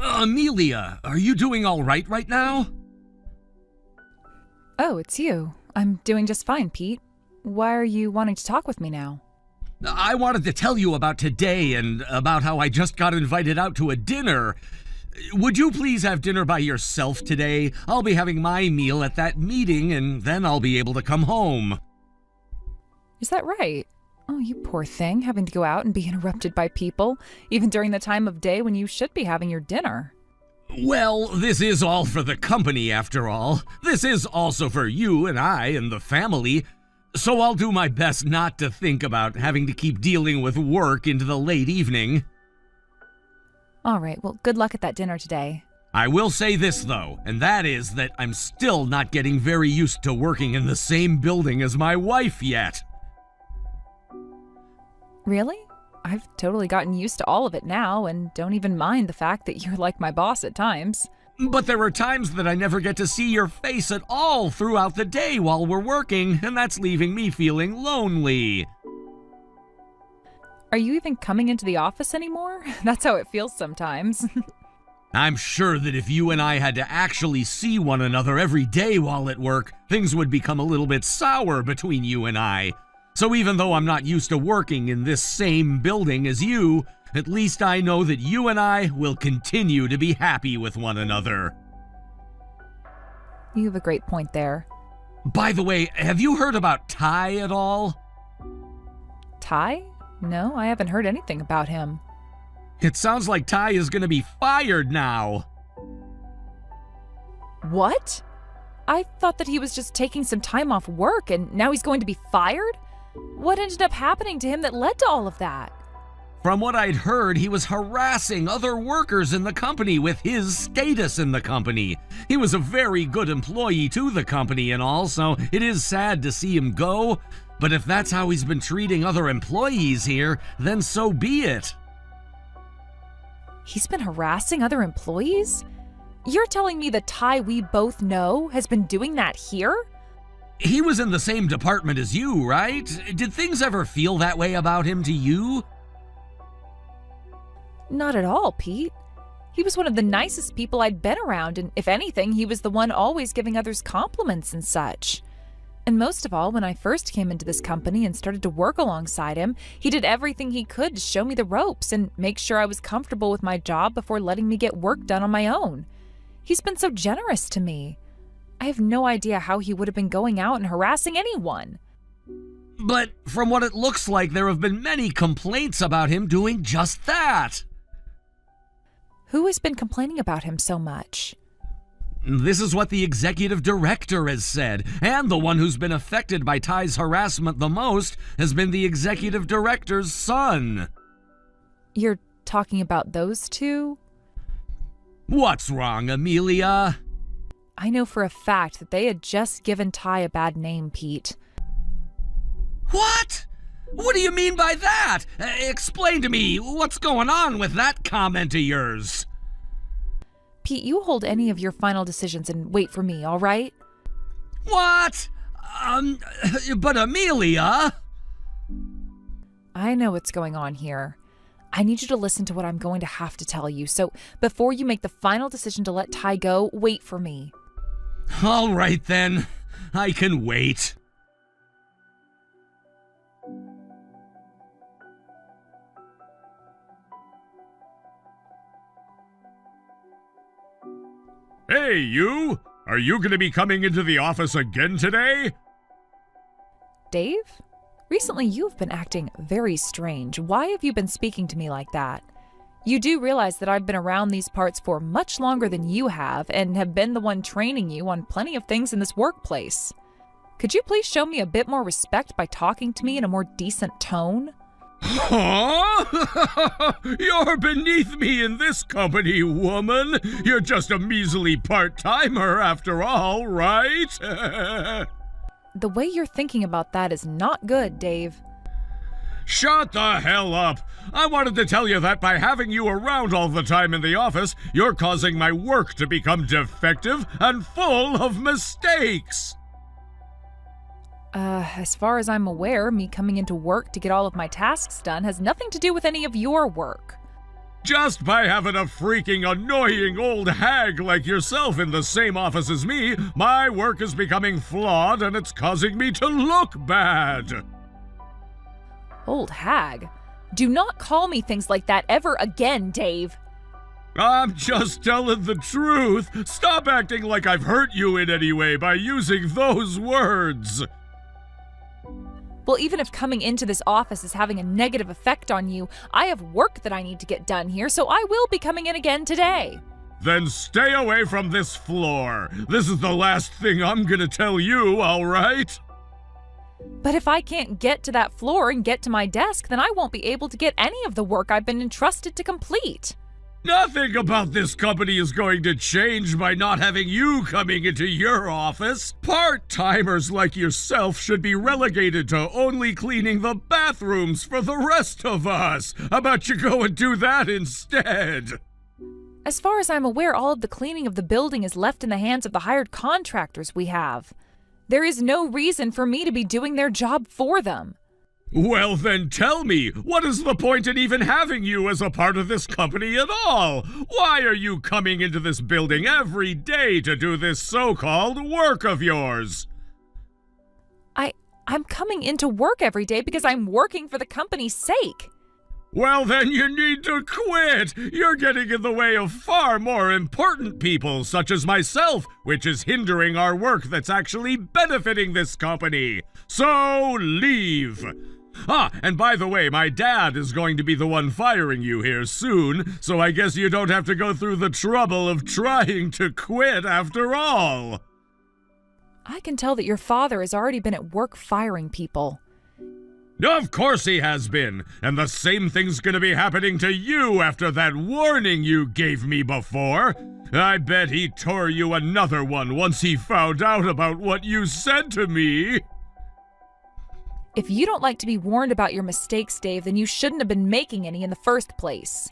Amelia, are you doing all right now? Oh, it's you. I'm doing just fine, Pete. Why are you wanting to talk with me now? I wanted to tell you about today and about how I just got invited out to a dinner. Would you please have dinner by yourself today? I'll be having my meal at that meeting and then I'll be able to come home. Is that right? Oh, you poor thing, having to go out and be interrupted by people, even during the time of day when you should be having your dinner. Well, this is all for the company after all. This is also for you and I and the family. So I'll do my best not to think about having to keep dealing with work into the late evening. All right, well, good luck at that dinner today. I will say this, though, and that is that I'm still not getting very used to working in the same building as my wife yet. Really? I've totally gotten used to all of it now and don't even mind the fact that you're like my boss at times. But there are times that I never get to see your face at all throughout the day while we're working, and that's leaving me feeling lonely. Are you even coming into the office anymore? That's how it feels sometimes. I'm sure that if you and I had to actually see one another every day while at work, things would become a little bit sour between you and I. So even though I'm not used to working in this same building as you, at least I know that you and I will continue to be happy with one another. You have a great point there. By the way, have you heard about Ty at all? Ty? No, I haven't heard anything about him. It sounds like Ty is going to be fired now. What? I thought that he was just taking some time off work and now he's going to be fired? What ended up happening to him that led to all of that? From what I'd heard, he was harassing other workers in the company with his status in the company. He was a very good employee to the company and all, so it is sad to see him go. But if that's how he's been treating other employees here, then so be it. He's been harassing other employees? You're telling me the Ty we both know has been doing that here? He was in the same department as you, right? Did things ever feel that way about him to you? Not at all, Pete. He was one of the nicest people I'd been around, and if anything, he was the one always giving others compliments and such. And most of all, when I first came into this company and started to work alongside him, he did everything he could to show me the ropes and make sure I was comfortable with my job before letting me get work done on my own. He's been so generous to me. I have no idea how he would have been going out and harassing anyone. But from what it looks like, there have been many complaints about him doing just that. Who has been complaining about him so much? This is what the executive director has said, and the one who's been affected by Ty's harassment the most has been the executive director's son. You're talking about those two? What's wrong, Amelia? I know for a fact that they had just given Ty a bad name, Pete. What? What do you mean by that? Explain to me, what's going on with that comment of yours? Pete, you hold any of your final decisions and wait for me, all right? What? But Amelia? I know what's going on here. I need you to listen to what I'm going to have to tell you, so before you make the final decision to let Ty go, wait for me. All right then, I can wait. Hey, you! Are you going to be coming into the office again today? Dave? Recently you've been acting very strange. Why have you been speaking to me like that? You do realize that I've been around these parts for much longer than you have and have been the one training you on plenty of things in this workplace. Could you please show me a bit more respect by talking to me in a more decent tone? Huh? You're beneath me in this company, woman. You're just a measly part-timer after all, right? The way you're thinking about that is not good, Dave. Shut the hell up! I wanted to tell you that by having you around all the time in the office, you're causing my work to become defective and full of mistakes! As far as I'm aware, me coming into work to get all of my tasks done has nothing to do with any of your work. Just by having a freaking annoying old hag like yourself in the same office as me, my work is becoming flawed and it's causing me to look bad. Old hag? Do not call me things like that ever again, Dave. I'm just telling the truth. Stop acting like I've hurt you in any way by using those words. Well, even if coming into this office is having a negative effect on you, I have work that I need to get done here, so I will be coming in again today. Then stay away from this floor. This is the last thing I'm gonna tell you, all right? But if I can't get to that floor and get to my desk, then I won't be able to get any of the work I've been entrusted to complete. Nothing about this company is going to change by not having you coming into your office. Part-timers like yourself should be relegated to only cleaning the bathrooms for the rest of us. How about you go and do that instead? As far as I'm aware, all of the cleaning of the building is left in the hands of the hired contractors we have. There is no reason for me to be doing their job for them. Well, then tell me, what is the point in even having you as a part of this company at all? Why are you coming into this building every day to do this so-called work of yours? I'm coming into work every day because I'm working for the company's sake. Well, then you need to quit. You're getting in the way of far more important people, such as myself, which is hindering our work that's actually benefiting this company. So leave. And by the way, my dad is going to be the one firing you here soon, so I guess you don't have to go through the trouble of trying to quit after all. I can tell that your father has already been at work firing people. Of course he has been, and the same thing's gonna be happening to you after that warning you gave me before. I bet he tore you another one once he found out about what you said to me. If you don't like to be warned about your mistakes, Dave, then you shouldn't have been making any in the first place.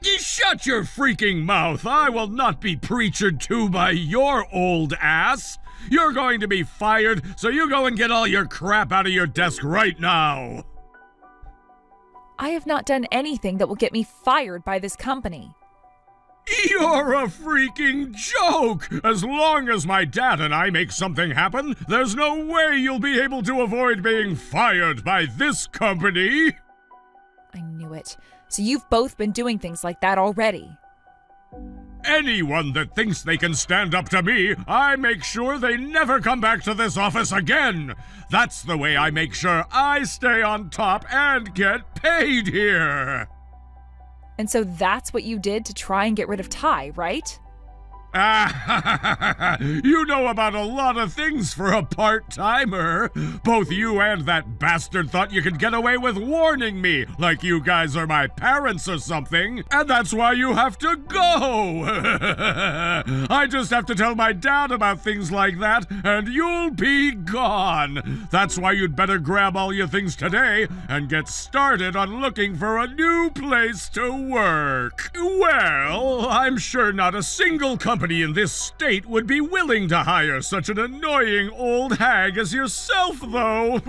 You shut your freaking mouth! I will not be preached to by your old ass! You're going to be fired, so you go and get all your crap out of your desk right now! I have not done anything that will get me fired by this company. You're a freaking joke! As long as my dad and I make something happen, there's no way you'll be able to avoid being fired by this company! I knew it. So you've both been doing things like that already. Anyone that thinks they can stand up to me, I make sure they never come back to this office again! That's the way I make sure I stay on top and get paid here! And so that's what you did to try and get rid of Ty, right? You know about a lot of things for a part-timer. Both you and that bastard thought you could get away with warning me, like you guys are my parents or something, and that's why you have to go. I just have to tell my dad about things like that, and you'll be gone. That's why you'd better grab all your things today and get started on looking for a new place to work. Well, I'm sure not a single company in this state would be willing to hire such an annoying old hag as yourself, though.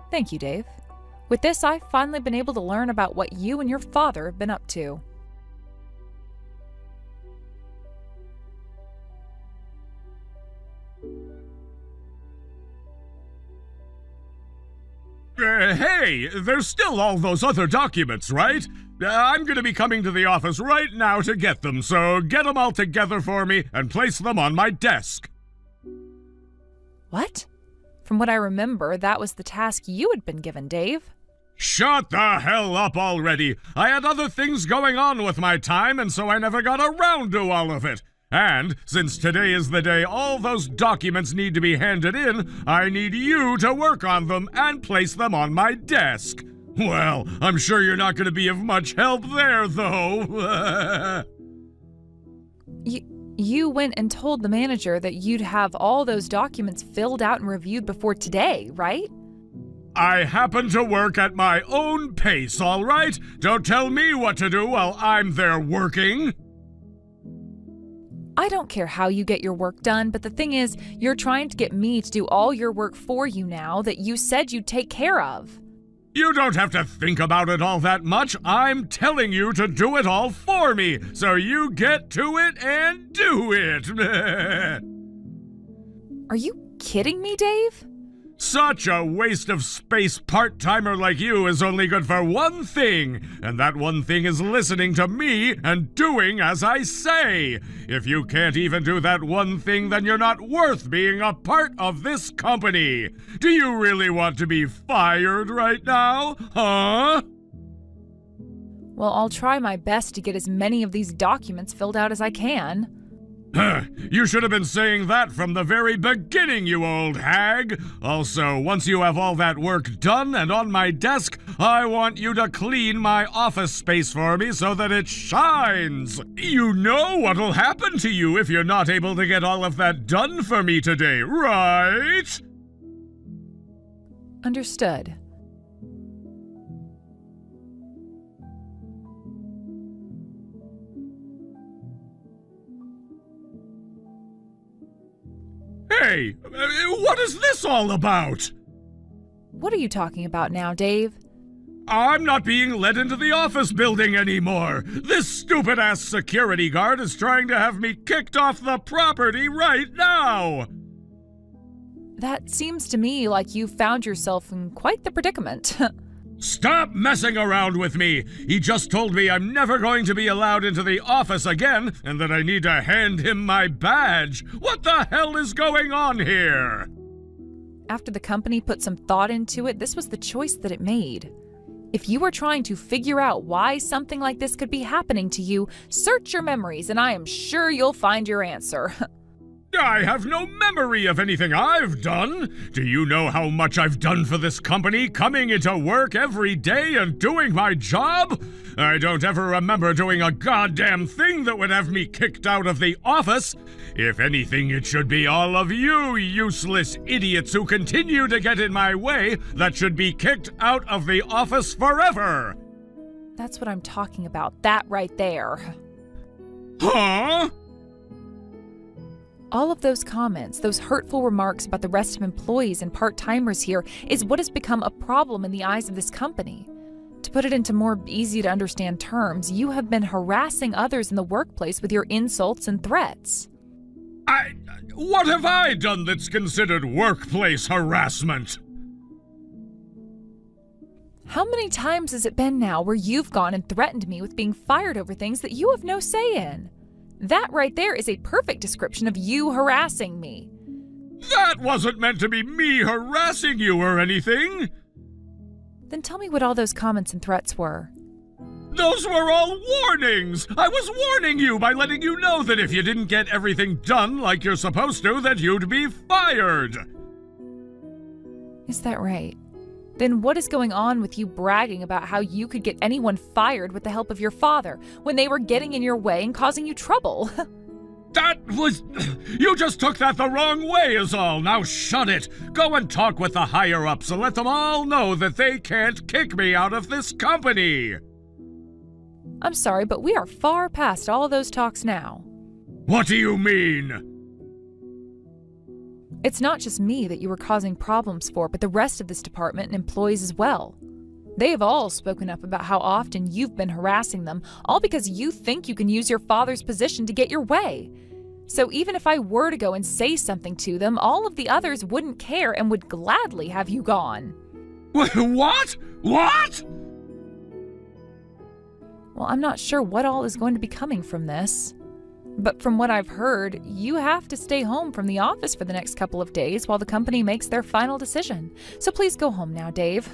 Thank you, Dave. With this, I've finally been able to learn about what you and your father have been up to. Hey, there's still all those other documents, right? I'm gonna be coming to the office right now to get them, so get them all together for me and place them on my desk. What? From what I remember, that was the task you had been given, Dave. Shut the hell up already! I had other things going on with my time, and so I never got around to all of it. And since today is the day all those documents need to be handed in, I need you to work on them and place them on my desk. Well, I'm sure you're not going to be of much help there, though. You went and told the manager that you'd have all those documents filled out and reviewed before today, right? I happen to work at my own pace, all right? Don't tell me what to do while I'm there working. I don't care how you get your work done, but the thing is, you're trying to get me to do all your work for you now that you said you'd take care of. You don't have to think about it all that much. I'm telling you to do it all for me, so you get to it and do it. Are you kidding me, Dave? Such a waste of space. Part-timer like you is only good for one thing, and that one thing is listening to me and doing as I say. If you can't even do that one thing, then you're not worth being a part of this company. Do you really want to be fired right now? Huh? Well, I'll try my best to get as many of these documents filled out as I can. You should have been saying that from the very beginning, you old hag. Also, once you have all that work done and on my desk, I want you to clean my office space for me so that it shines. You know what'll happen to you if you're not able to get all of that done for me today, right? Understood. Hey, what is this all about? What are you talking about now, Dave? I'm not being let into the office building anymore. This stupid-ass security guard is trying to have me kicked off the property right now. That seems to me like you found yourself in quite the predicament. Stop messing around with me! He just told me I'm never going to be allowed into the office again, and that I need to hand him my badge. What the hell is going on here? After the company put some thought into it, this was the choice that it made. If you are trying to figure out why something like this could be happening to you, search your memories and I am sure you'll find your answer. I have no memory of anything I've done. Do you know how much I've done for this company, coming into work every day and doing my job? I don't ever remember doing a goddamn thing that would have me kicked out of the office. If anything, it should be all of you useless idiots who continue to get in my way that should be kicked out of the office forever. That's what I'm talking about, that right there. Huh? All of those comments, those hurtful remarks about the rest of employees and part-timers here is what has become a problem in the eyes of this company. To put it into more easy-to-understand terms, you have been harassing others in the workplace with your insults and threats. What have I done that's considered workplace harassment? How many times has it been now where you've gone and threatened me with being fired over things that you have no say in? That right there is a perfect description of you harassing me. That wasn't meant to be me harassing you or anything. Then tell me what all those comments and threats were. Those were all warnings! I was warning you by letting you know that if you didn't get everything done like you're supposed to, that you'd be fired! Is that right? Then what is going on with you bragging about how you could get anyone fired with the help of your father when they were getting in your way and causing you trouble? You just took that the wrong way is all. Now shut it. Go and talk with the higher-ups and let them all know that they can't kick me out of this company. I'm sorry, but we are far past all of those talks now. What do you mean? It's not just me that you were causing problems for, but the rest of this department and employees as well. They have all spoken up about how often you've been harassing them, all because you think you can use your father's position to get your way. So even if I were to go and say something to them, all of the others wouldn't care and would gladly have you gone. What? What? Well, I'm not sure what all is going to be coming from this. But from what I've heard, you have to stay home from the office for the next couple of days while the company makes their final decision. So please go home now, Dave.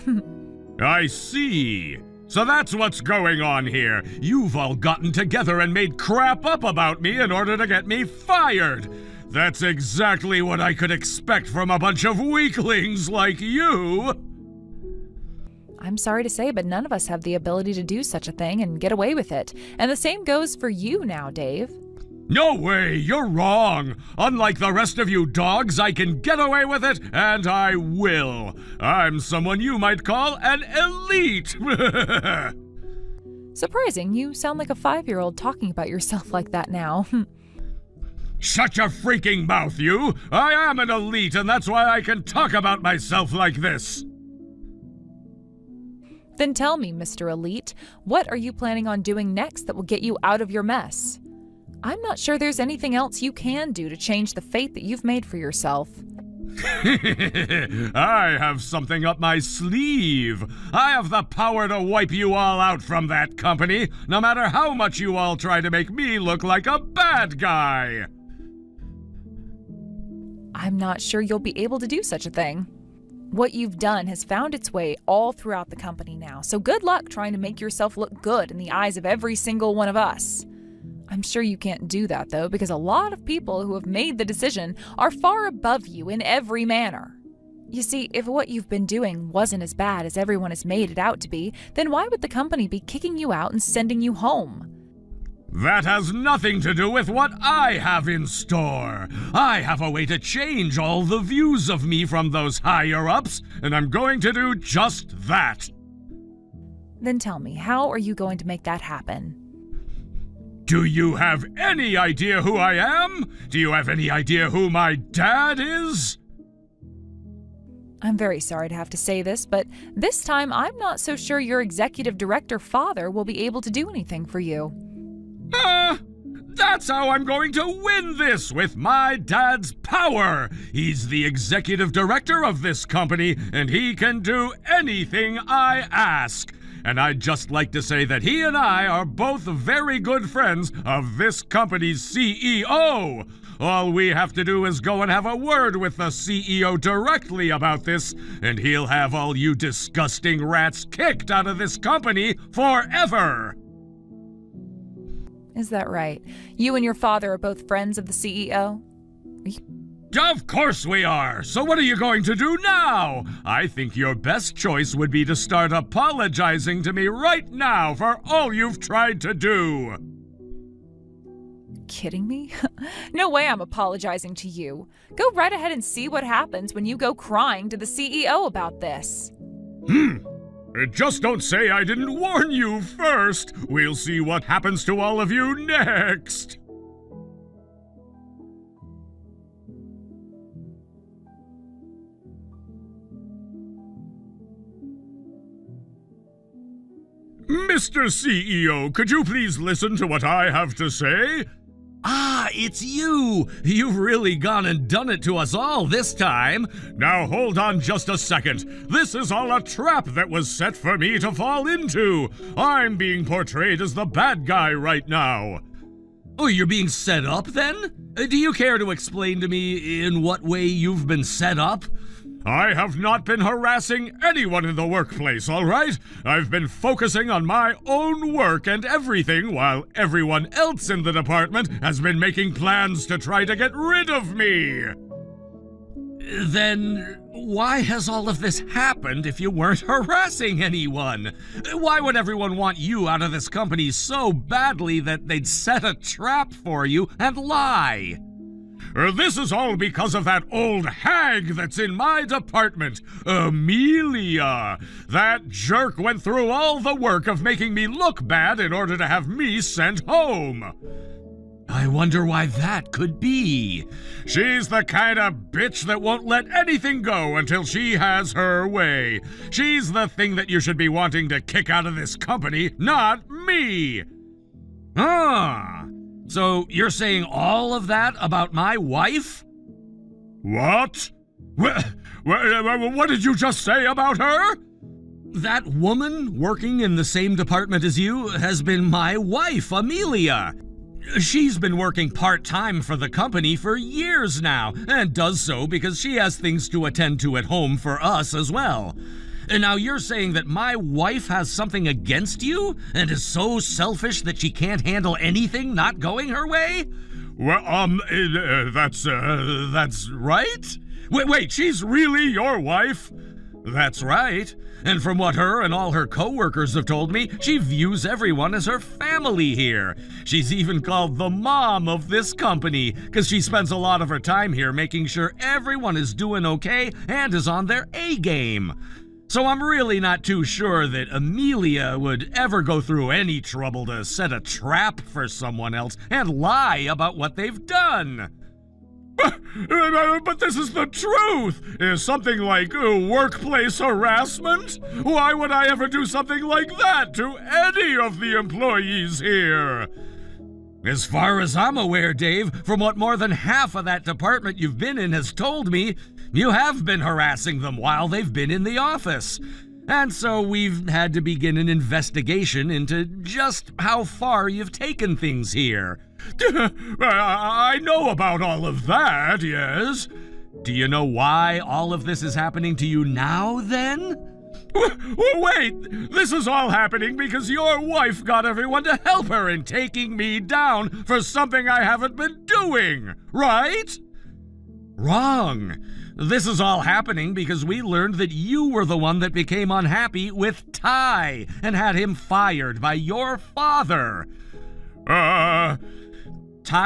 I see. So that's what's going on here. You've all gotten together and made crap up about me in order to get me fired. That's exactly what I could expect from a bunch of weaklings like you. I'm sorry to say, but none of us have the ability to do such a thing and get away with it. And the same goes for you now, Dave. No way, you're wrong. Unlike the rest of you dogs, I can get away with it, and I will. I'm someone you might call an elite. Surprising, you sound like a 5-year-old talking about yourself like that now. Shut your freaking mouth, you! I am an elite, and that's why I can talk about myself like this. Then tell me, Mr. Elite, what are you planning on doing next that will get you out of your mess? I'm not sure there's anything else you can do to change the fate that you've made for yourself. I have something up my sleeve. I have the power to wipe you all out from that company, no matter how much you all try to make me look like a bad guy. I'm not sure you'll be able to do such a thing. What you've done has found its way all throughout the company now, so good luck trying to make yourself look good in the eyes of every single one of us. I'm sure you can't do that, though, because a lot of people who have made the decision are far above you in every manner. You see, if what you've been doing wasn't as bad as everyone has made it out to be, then why would the company be kicking you out and sending you home? That has nothing to do with what I have in store. I have a way to change all the views of me from those higher-ups, and I'm going to do just that. Then tell me, how are you going to make that happen? Do you have any idea who I am? Do you have any idea who my dad is? I'm very sorry to have to say this, but this time I'm not so sure your executive director father will be able to do anything for you. That's how I'm going to win this, with my dad's power. He's the executive director of this company, and he can do anything I ask. And I'd just like to say that he and I are both very good friends of this company's CEO. All we have to do is go and have a word with the CEO directly about this, and he'll have all you disgusting rats kicked out of this company forever. Is that right? You and your father are both friends of the CEO? Of course we are! So what are you going to do now? I think your best choice would be to start apologizing to me right now for all you've tried to do. Kidding me? No way I'm apologizing to you. Go right ahead and see what happens when you go crying to the CEO about this. Just don't say I didn't warn you first. We'll see what happens to all of you next. Mr. CEO, could you please listen to what I have to say? Ah, it's you! You've really gone and done it to us all this time. Now hold on just a second. This is all a trap that was set for me to fall into. I'm being portrayed as the bad guy right now. Oh, you're being set up then? Do you care to explain to me in what way you've been set up? I have not been harassing anyone in the workplace, all right? I've been focusing on my own work and everything while everyone else in the department has been making plans to try to get rid of me. Then why has all of this happened if you weren't harassing anyone? Why would everyone want you out of this company so badly that they'd set a trap for you and lie? This is all because of that old hag that's in my department, Amelia. That jerk went through all the work of making me look bad in order to have me sent home. I wonder why that could be. She's the kind of bitch that won't let anything go until she has her way. She's the thing that you should be wanting to kick out of this company, not me. Ah. So you're saying all of that about my wife? What? What did you just say about her? That woman working in the same department as you has been my wife, Amelia. She's been working part-time for the company for years now, and does so because she has things to attend to at home for us as well. And now you're saying that my wife has something against you and is so selfish that she can't handle anything not going her way? Well, that's right? Wait, she's really your wife? That's right. And from what her and all her co-workers have told me, she views everyone as her family here. She's even called the mom of this company, because she spends a lot of her time here making sure everyone is doing okay and is on their A-game. So I'm really not too sure that Amelia would ever go through any trouble to set a trap for someone else and lie about what they've done. But this is the truth! Is something like workplace harassment? Why would I ever do something like that to any of the employees here? As far as I'm aware, Dave, from what more than half of that department you've been in has told me, you have been harassing them while they've been in the office. And so we've had to begin an investigation into just how far you've taken things here. I know about all of that, yes. Do you know why all of this is happening to you now, then? Wait, this is all happening because your wife got everyone to help her in taking me down for something I haven't been doing, right? Wrong. This is all happening because we learned that you were the one that became unhappy with Ty and had him fired by your father. Ty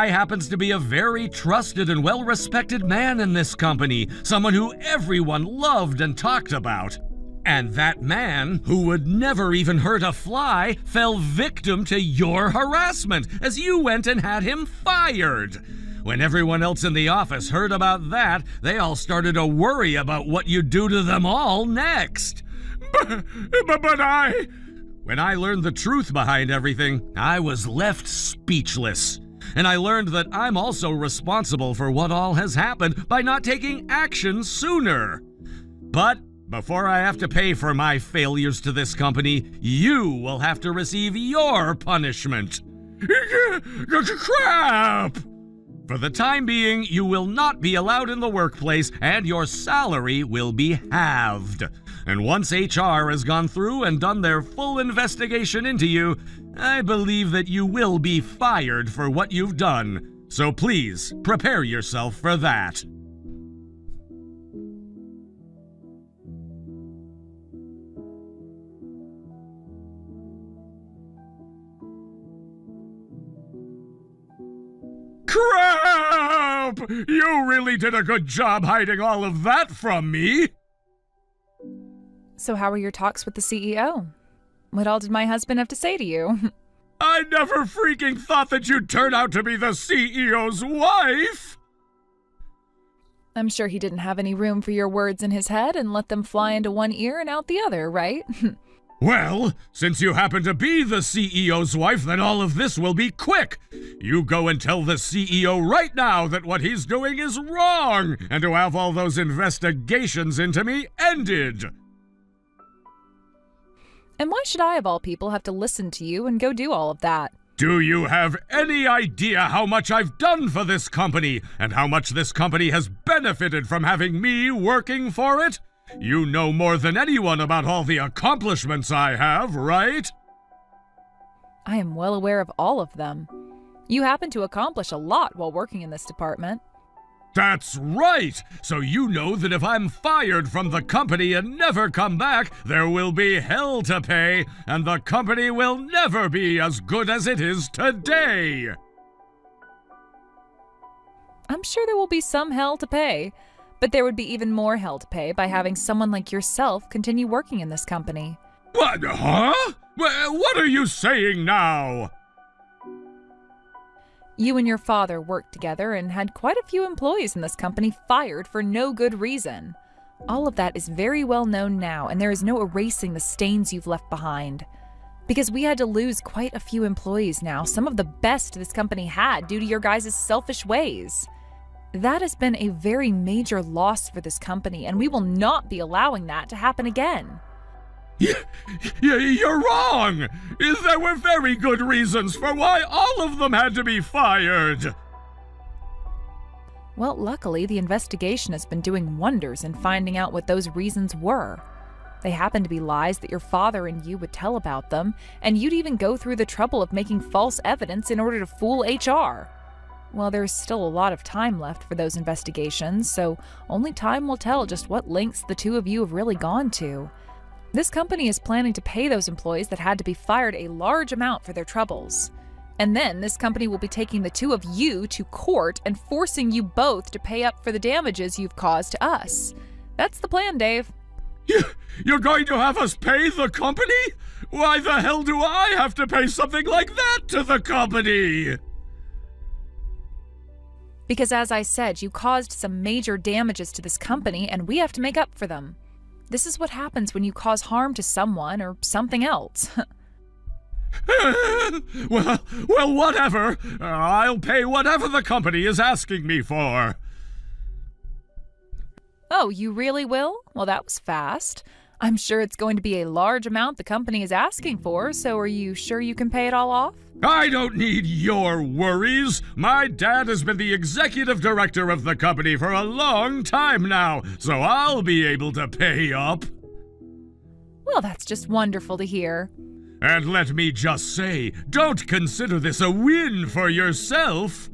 happens to be a very trusted and well-respected man in this company, someone who everyone loved and talked about. And that man, who would never even hurt a fly, fell victim to your harassment as you went and had him fired. When everyone else in the office heard about that, they all started to worry about what you'd do to them all next. But I... When I learned the truth behind everything, I was left speechless. And I learned that I'm also responsible for what all has happened by not taking action sooner. But before I have to pay for my failures to this company, you will have to receive your punishment. Crap! For the time being, you will not be allowed in the workplace, and your salary will be halved. And once HR has gone through and done their full investigation into you, I believe that you will be fired for what you've done. So please, prepare yourself for that. Crap! You really did a good job hiding all of that from me! So how were your talks with the CEO? What all did my husband have to say to you? I never freaking thought that you'd turn out to be the CEO's wife! I'm sure he didn't have any room for your words in his head and let them fly into one ear and out the other, right? Well, since you happen to be the CEO's wife, then all of this will be quick. You go and tell the CEO right now that what he's doing is wrong, and to have all those investigations into me ended. And why should I, of all people, have to listen to you and go do all of that? Do you have any idea how much I've done for this company, and how much this company has benefited from having me working for it? You know more than anyone about all the accomplishments I have, right? I am well aware of all of them. You happen to accomplish a lot while working in this department. That's right! So you know that if I'm fired from the company and never come back, there will be hell to pay, and the company will never be as good as it is today! I'm sure there will be some hell to pay, but there would be even more hell to pay by having someone like yourself continue working in this company. What, huh? What are you saying now? You and your father worked together and had quite a few employees in this company fired for no good reason. All of that is very well known now, and there is no erasing the stains you've left behind. Because we had to lose quite a few employees now, some of the best this company had due to your guys' selfish ways. That has been a very major loss for this company, and we will not be allowing that to happen again. You're wrong! There were very good reasons for why all of them had to be fired! Well, luckily, the investigation has been doing wonders in finding out what those reasons were. They happen to be lies that your father and you would tell about them, and you'd even go through the trouble of making false evidence in order to fool HR. Well, there's still a lot of time left for those investigations, so only time will tell just what lengths the two of you have really gone to. This company is planning to pay those employees that had to be fired a large amount for their troubles. And then this company will be taking the two of you to court and forcing you both to pay up for the damages you've caused to us. That's the plan, Dave. You're going to have us pay the company? Why the hell do I have to pay something like that to the company? Because as I said, you caused some major damages to this company and we have to make up for them. This is what happens when you cause harm to someone or something else. well, whatever. I'll pay whatever the company is asking me for. Oh, you really will? Well, that was fast. I'm sure it's going to be a large amount the company is asking for, so are you sure you can pay it all off? I don't need your worries. My dad has been the executive director of the company for a long time now, so I'll be able to pay up. Well, that's just wonderful to hear. And let me just say, don't consider this a win for yourself.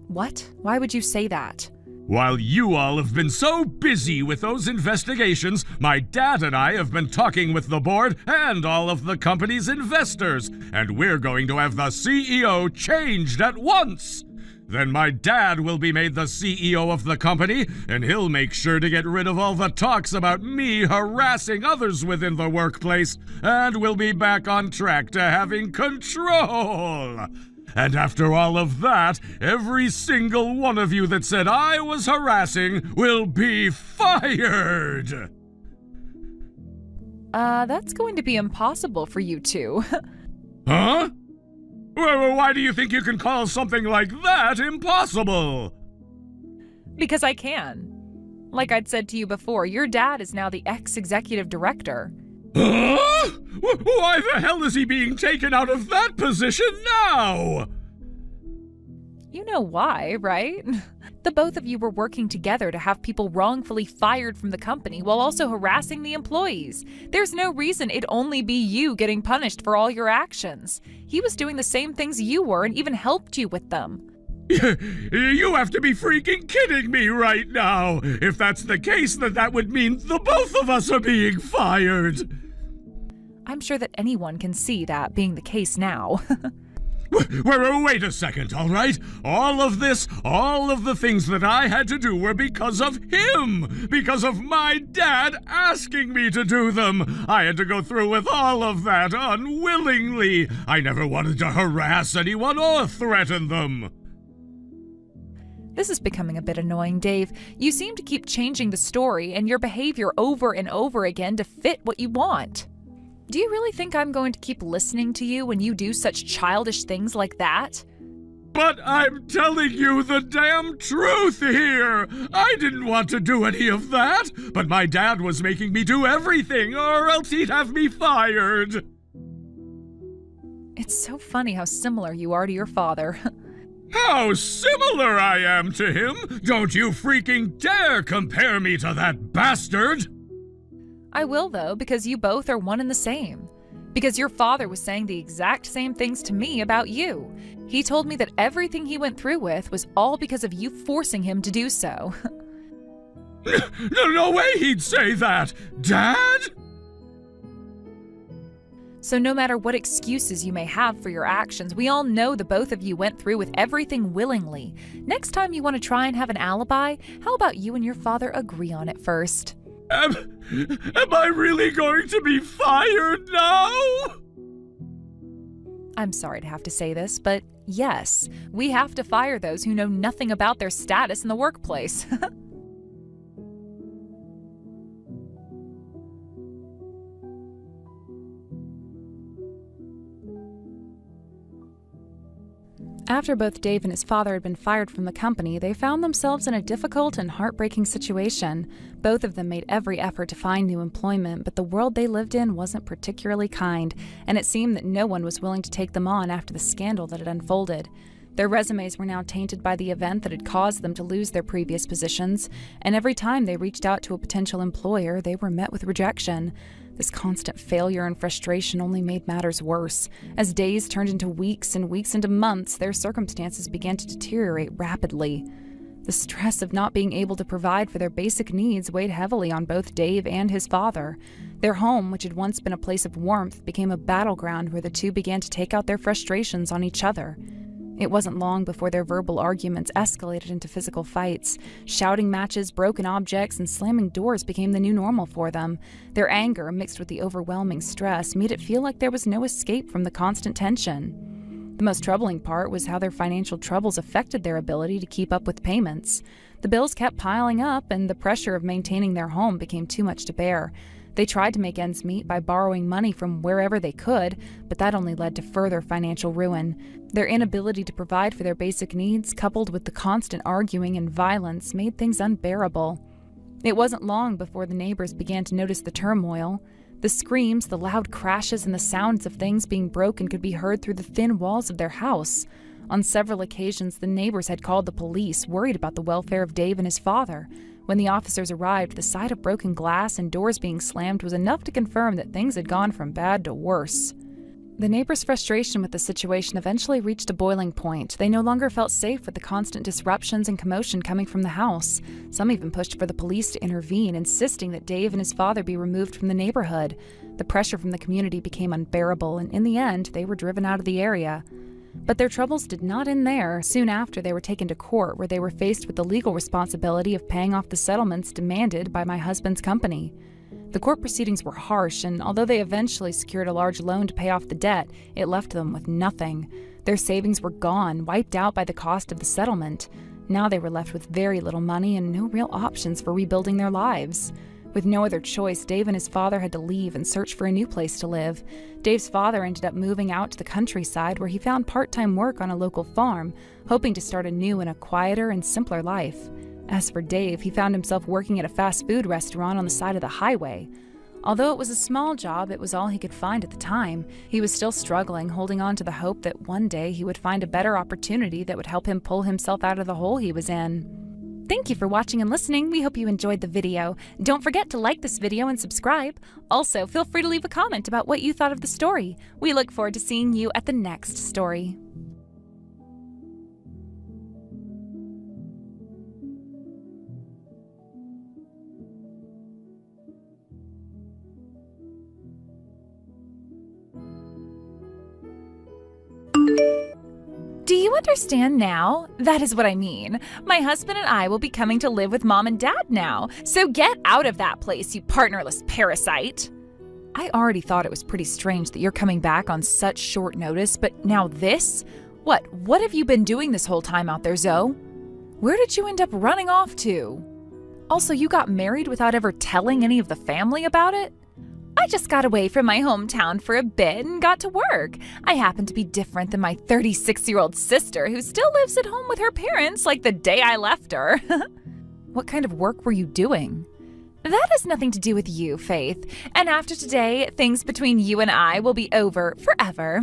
What? Why would you say that? While you all have been so busy with those investigations, my dad and I have been talking with the board and all of the company's investors, and we're going to have the CEO changed at once. Then my dad will be made the CEO of the company, and he'll make sure to get rid of all the talks about me harassing others within the workplace, and we'll be back on track to having control. And after all of that, every single one of you that said I was harassing will be fired! That's going to be impossible for you two. Huh? Well, why do you think you can call something like that impossible? Because I can. Like I'd said to you before, your dad is now the ex-executive director. Huh? Why the hell is he being taken out of that position now? You know why, right? The both of you were working together to have people wrongfully fired from the company while also harassing the employees. There's no reason it'd only be you getting punished for all your actions. He was doing the same things you were and even helped you with them. You have to be freaking kidding me right now. If that's the case, then that would mean the both of us are being fired. I'm sure that anyone can see that being the case now. Wait a second, all right? All of this, all of the things that I had to do were because of him! Because of my dad asking me to do them! I had to go through with all of that unwillingly! I never wanted to harass anyone or threaten them! This is becoming a bit annoying, Dave. You seem to keep changing the story and your behavior over and over again to fit what you want. Do you really think I'm going to keep listening to you when you do such childish things like that? But I'm telling you the damn truth here! I didn't want to do any of that, but my dad was making me do everything, or else he'd have me fired! It's so funny how similar you are to your father. How similar I am to him! Don't you freaking dare compare me to that bastard! I will, though, because you both are one and the same. Because your father was saying the exact same things to me about you. He told me that everything he went through with was all because of you forcing him to do so. No way he'd say that! Dad? So no matter what excuses you may have for your actions, we all know the both of you went through with everything willingly. Next time you want to try and have an alibi, how about you and your father agree on it first? Am I really going to be fired now? I'm sorry to have to say this, but yes, we have to fire those who know nothing about their status in the workplace. After both Dave and his father had been fired from the company, they found themselves in a difficult and heartbreaking situation. Both of them made every effort to find new employment, but the world they lived in wasn't particularly kind, and it seemed that no one was willing to take them on after the scandal that had unfolded. Their resumes were now tainted by the event that had caused them to lose their previous positions, and every time they reached out to a potential employer, they were met with rejection. This constant failure and frustration only made matters worse. As days turned into weeks and weeks into months, their circumstances began to deteriorate rapidly. The stress of not being able to provide for their basic needs weighed heavily on both Dave and his father. Their home, which had once been a place of warmth, became a battleground where the two began to take out their frustrations on each other. It wasn't long before their verbal arguments escalated into physical fights. Shouting matches, broken objects, and slamming doors became the new normal for them. Their anger, mixed with the overwhelming stress, made it feel like there was no escape from the constant tension. The most troubling part was how their financial troubles affected their ability to keep up with payments. The bills kept piling up, and the pressure of maintaining their home became too much to bear. They tried to make ends meet by borrowing money from wherever they could, but that only led to further financial ruin. Their inability to provide for their basic needs, coupled with the constant arguing and violence, made things unbearable. It wasn't long before the neighbors began to notice the turmoil. The screams, the loud crashes, and the sounds of things being broken could be heard through the thin walls of their house. On several occasions, the neighbors had called the police, worried about the welfare of Dave and his father. When the officers arrived, the sight of broken glass and doors being slammed was enough to confirm that things had gone from bad to worse. The neighbors' frustration with the situation eventually reached a boiling point. They no longer felt safe with the constant disruptions and commotion coming from the house. Some even pushed for the police to intervene, insisting that Dave and his father be removed from the neighborhood. The pressure from the community became unbearable, and in the end, they were driven out of the area. But their troubles did not end there. Soon after, they were taken to court, where they were faced with the legal responsibility of paying off the settlements demanded by my husband's company. The court proceedings were harsh, and although they eventually secured a large loan to pay off the debt, it left them with nothing. Their savings were gone, wiped out by the cost of the settlement. Now they were left with very little money and no real options for rebuilding their lives. With no other choice, Dave and his father had to leave and search for a new place to live. Dave's father ended up moving out to the countryside, where he found part-time work on a local farm, hoping to start anew in a quieter and simpler life. As for Dave, he found himself working at a fast food restaurant on the side of the highway. Although it was a small job, it was all he could find at the time. He was still struggling, holding on to the hope that one day he would find a better opportunity that would help him pull himself out of the hole he was in. Thank you for watching and listening. We hope you enjoyed the video. Don't forget to like this video and subscribe. Also, feel free to leave a comment about what you thought of the story. We look forward to seeing you at the next story. Do you understand now? That is what I mean. My husband and I will be coming to live with Mom and Dad now, so get out of that place, you partnerless parasite. I already thought it was pretty strange that you're coming back on such short notice, but now this? What have you been doing this whole time out there, Zoe? Where did you end up running off to? Also, you got married without ever telling any of the family about it? I just got away from my hometown for a bit and got to work. I happen to be different than my 36-year-old sister who still lives at home with her parents like the day I left her. What kind of work were you doing? That has nothing to do with you, Faith. And after today, things between you and I will be over forever.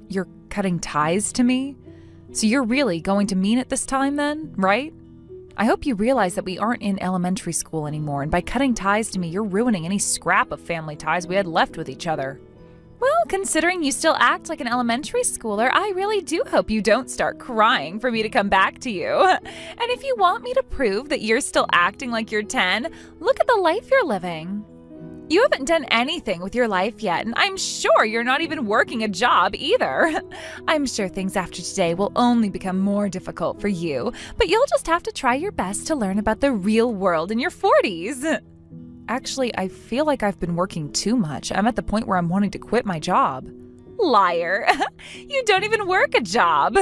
You're cutting ties to me? So you're really going to mean it this time then, right? I hope you realize that we aren't in elementary school anymore, and by cutting ties to me, you're ruining any scrap of family ties we had left with each other. Well, considering you still act like an elementary schooler, I really do hope you don't start crying for me to come back to you. And if you want me to prove that you're still acting like you're 10, look at the life you're living. You haven't done anything with your life yet, and I'm sure you're not even working a job either. I'm sure things after today will only become more difficult for you, but you'll just have to try your best to learn about the real world in your 40s. Actually, I feel like I've been working too much. I'm at the point where I'm wanting to quit my job. Liar. You don't even work a job.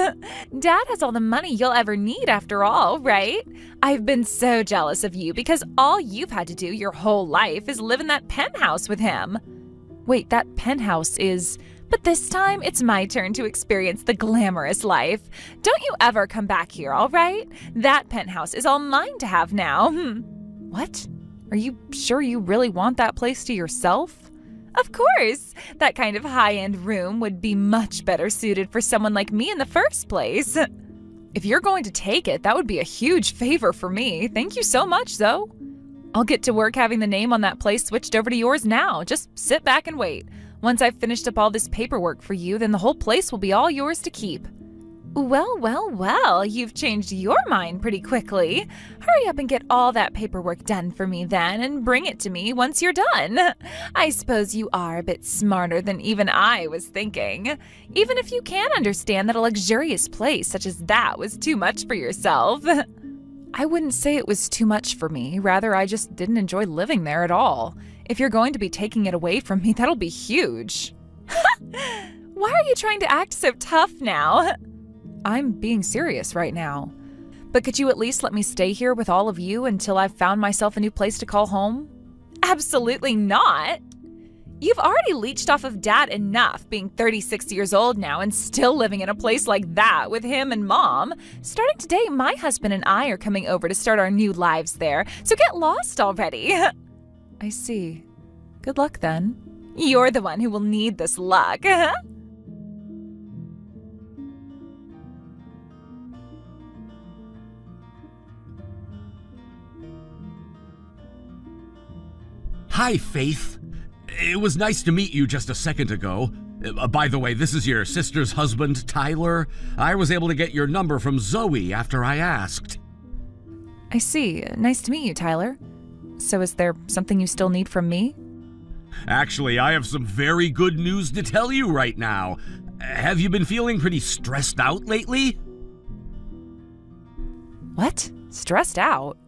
Dad has all the money you'll ever need after all, right? I've been so jealous of you because all you've had to do your whole life is live in that penthouse with him. Wait, that penthouse is... But this time, it's my turn to experience the glamorous life. Don't you ever come back here, all right? That penthouse is all mine to have now. What? Are you sure you really want that place to yourself? Of course! That kind of high-end room would be much better suited for someone like me in the first place. If you're going to take it, that would be a huge favor for me. Thank you so much, Zoe. I'll get to work having the name on that place switched over to yours now. Just sit back and wait. Once I've finished up all this paperwork for you, then the whole place will be all yours to keep. Well, you've changed your mind pretty quickly. Hurry up and get all that paperwork done for me then, and bring it to me once you're done. I suppose you are a bit smarter than even I was thinking. Even if you can understand that a luxurious place such as that was too much for yourself. I wouldn't say it was too much for me. Rather, I just didn't enjoy living there at all. If you're going to be taking it away from me, that'll be huge. Why are you trying to act so tough now? I'm being serious right now. But could you at least let me stay here with all of you until I've found myself a new place to call home? Absolutely not. You've already leached off of Dad enough, being 36 years old now and still living in a place like that with him and Mom. Starting today, my husband and I are coming over to start our new lives there, so get lost already. I see. Good luck then. You're the one who will need this luck. Hi, Faith. It was nice to meet you just a second ago. By the way, this is your sister's husband, Tyler. I was able to get your number from Zoe after I asked. I see. Nice to meet you, Tyler. So is there something you still need from me? Actually, I have some very good news to tell you right now. Have you been feeling pretty stressed out lately? What? Stressed out?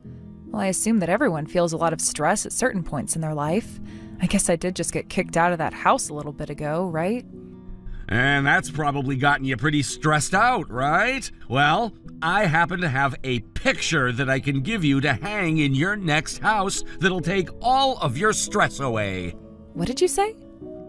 Well, I assume that everyone feels a lot of stress at certain points in their life. I guess I did just get kicked out of that house a little bit ago, right? And that's probably gotten you pretty stressed out, right? Well, I happen to have a picture that I can give you to hang in your next house that'll take all of your stress away. What did you say?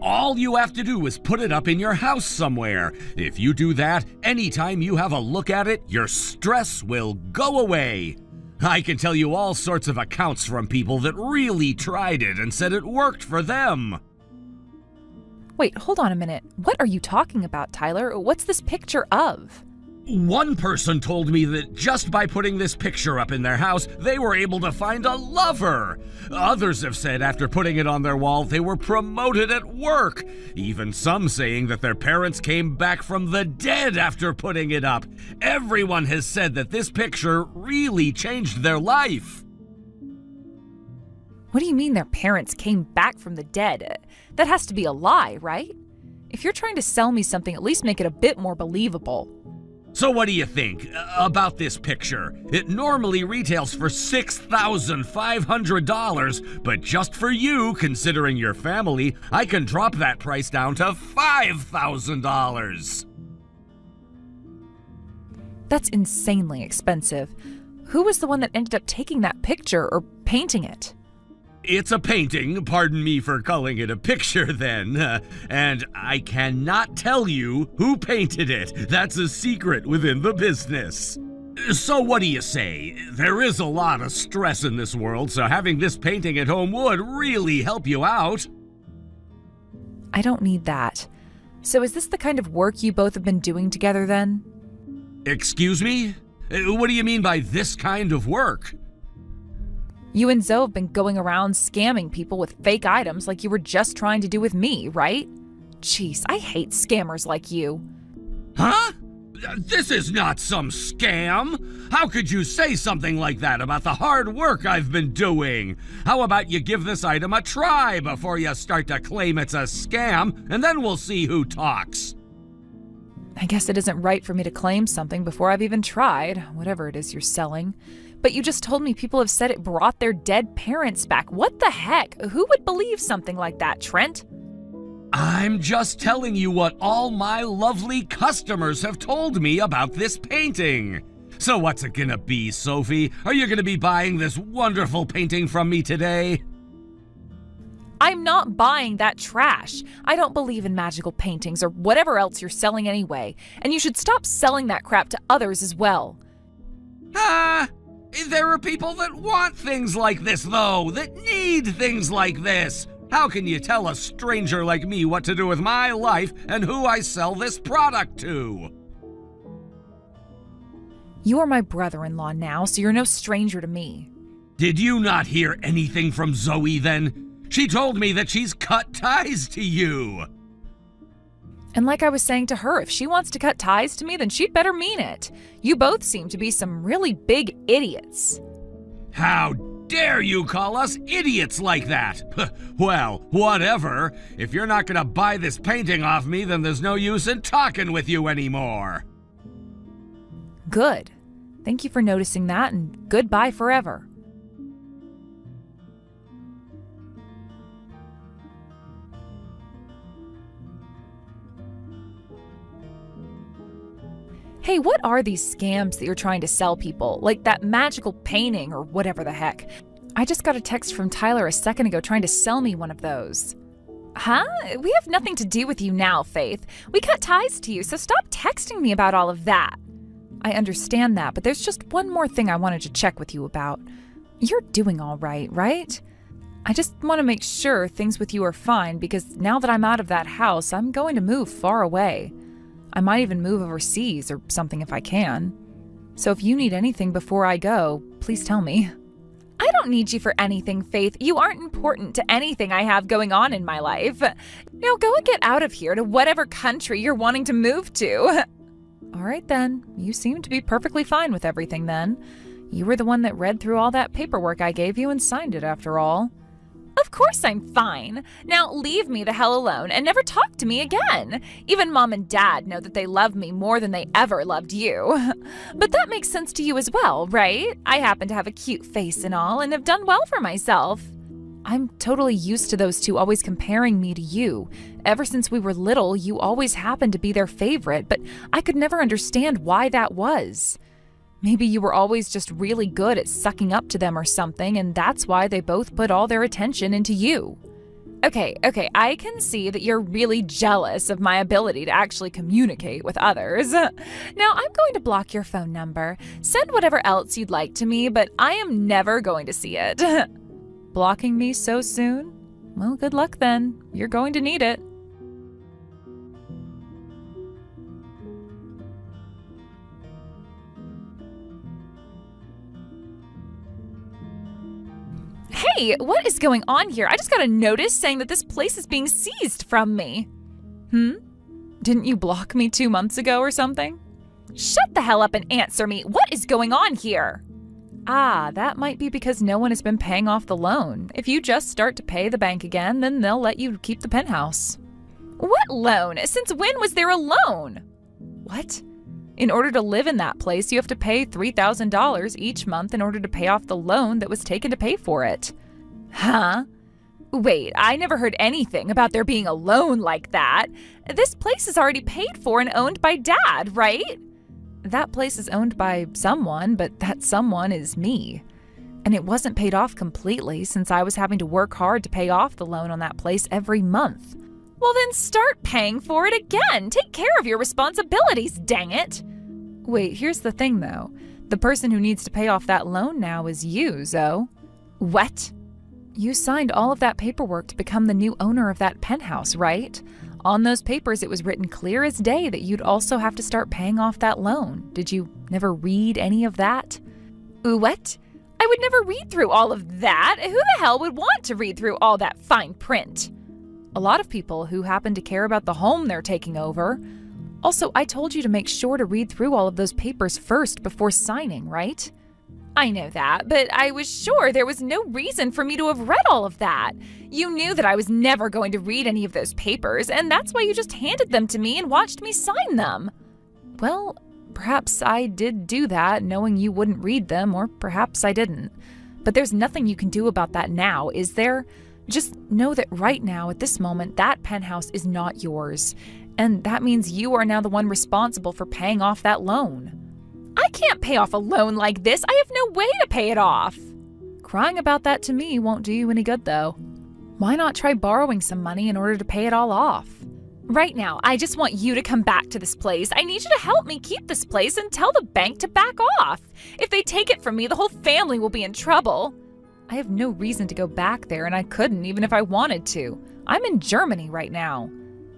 All you have to do is put it up in your house somewhere. If you do that, anytime you have a look at it, your stress will go away. I can tell you all sorts of accounts from people that really tried it and said it worked for them. Wait, hold on a minute. What are you talking about, Tyler? What's this picture of? One person told me that just by putting this picture up in their house, they were able to find a lover. Others have said after putting it on their wall, they were promoted at work. Even some saying that their parents came back from the dead after putting it up. Everyone has said that this picture really changed their life. What do you mean their parents came back from the dead? That has to be a lie, right? If you're trying to sell me something, at least make it a bit more believable. So what do you think about this picture? It normally retails for $6,500, but just for you, considering your family, I can drop that price down to $5,000. That's insanely expensive. Who was the one that ended up taking that picture or painting it? It's a painting, pardon me for calling it a picture then, and I cannot tell you who painted it. That's a secret within the business. So what do you say? There is a lot of stress in this world, so having this painting at home would really help you out. I don't need that. So is this the kind of work you both have been doing together then? Excuse me? What do you mean by this kind of work? You and Zoe have been going around scamming people with fake items like you were just trying to do with me, right? Jeez, I hate scammers like you. Huh? This is not some scam. How could you say something like that about the hard work I've been doing? How about you give this item a try before you start to claim it's a scam, and then we'll see who talks. I guess it isn't right for me to claim something before I've even tried, whatever it is you're selling. But you just told me people have said it brought their dead parents back. What the heck? Who would believe something like that, Trent? I'm just telling you what all my lovely customers have told me about this painting. So what's it gonna be, Sophie? Are you gonna be buying this wonderful painting from me today? I'm not buying that trash. I don't believe in magical paintings or whatever else you're selling anyway. And you should stop selling that crap to others as well. There are people that want things like this, though, that need things like this. How can you tell a stranger like me what to do with my life and who I sell this product to? You are my brother-in-law now, so you're no stranger to me. Did you not hear anything from Zoe then? She told me that she's cut ties to you. And like I was saying to her, if she wants to cut ties to me, then she'd better mean it. You both seem to be some really big idiots. How dare you call us idiots like that? Well, whatever. If you're not gonna buy this painting off me, then there's no use in talking with you anymore. Good. Thank you for noticing that, and goodbye forever. Hey, what are these scams that you're trying to sell people? Like that magical painting or whatever the heck. I just got a text from Tyler a second ago trying to sell me one of those. Huh? We have nothing to do with you now, Faith. We cut ties to you, so stop texting me about all of that. I understand that, but there's just one more thing I wanted to check with you about. You're doing all right, right? I just want to make sure things with you are fine because now that I'm out of that house, I'm going to move far away. I might even move overseas or something if I can. So if you need anything before I go, please tell me. I don't need you for anything, Faith. You aren't important to anything I have going on in my life. Now go and get out of here to whatever country you're wanting to move to. All right then. You seem to be perfectly fine with everything then. You were the one that read through all that paperwork I gave you and signed it after all. Of course I'm fine. Now leave me the hell alone and never talk to me again. Even Mom and Dad know that they love me more than they ever loved you. But that makes sense to you as well, right? I happen to have a cute face and all and have done well for myself. I'm totally used to those two always comparing me to you. Ever since we were little, you always happened to be their favorite, but I could never understand why that was. Maybe you were always just really good at sucking up to them or something, and that's why they both put all their attention into you. Okay, I can see that you're really jealous of my ability to actually communicate with others. Now, I'm going to block your phone number. Send whatever else you'd like to me, but I am never going to see it. Blocking me so soon? Well, good luck then. You're going to need it. Hey, what is going on here? I just got a notice saying that this place is being seized from me. Didn't you block me 2 months ago or something? Shut the hell up and answer me. What is going on here? Ah, that might be because no one has been paying off the loan. If you just start to pay the bank again, then they'll let you keep the penthouse. What loan? Since when was there a loan? What? In order to live in that place, you have to pay $3,000 each month in order to pay off the loan that was taken to pay for it. Huh? Wait, I never heard anything about there being a loan like that. This place is already paid for and owned by Dad, right? That place is owned by someone, but that someone is me. And it wasn't paid off completely since I was having to work hard to pay off the loan on that place every month. Well, then start paying for it again. Take care of your responsibilities, dang it. Wait, here's the thing, though. The person who needs to pay off that loan now is you, Zoe. What? You signed all of that paperwork to become the new owner of that penthouse, right? On those papers, it was written clear as day that you'd also have to start paying off that loan. Did you never read any of that? What? I would never read through all of that. Who the hell would want to read through all that fine print? A lot of people who happen to care about the home they're taking over. Also, I told you to make sure to read through all of those papers first before signing, right? I know that, but I was sure there was no reason for me to have read all of that. You knew that I was never going to read any of those papers, and that's why you just handed them to me and watched me sign them. Well, perhaps I did do that knowing you wouldn't read them, or perhaps I didn't. But there's nothing you can do about that now, is there? Just know that right now, at this moment, that penthouse is not yours. And that means you are now the one responsible for paying off that loan. I can't pay off a loan like this. I have no way to pay it off. Crying about that to me won't do you any good, though. Why not try borrowing some money in order to pay it all off? Right now, I just want you to come back to this place. I need you to help me keep this place and tell the bank to back off. If they take it from me, the whole family will be in trouble. I have no reason to go back there, and I couldn't even if I wanted to. I'm in Germany right now.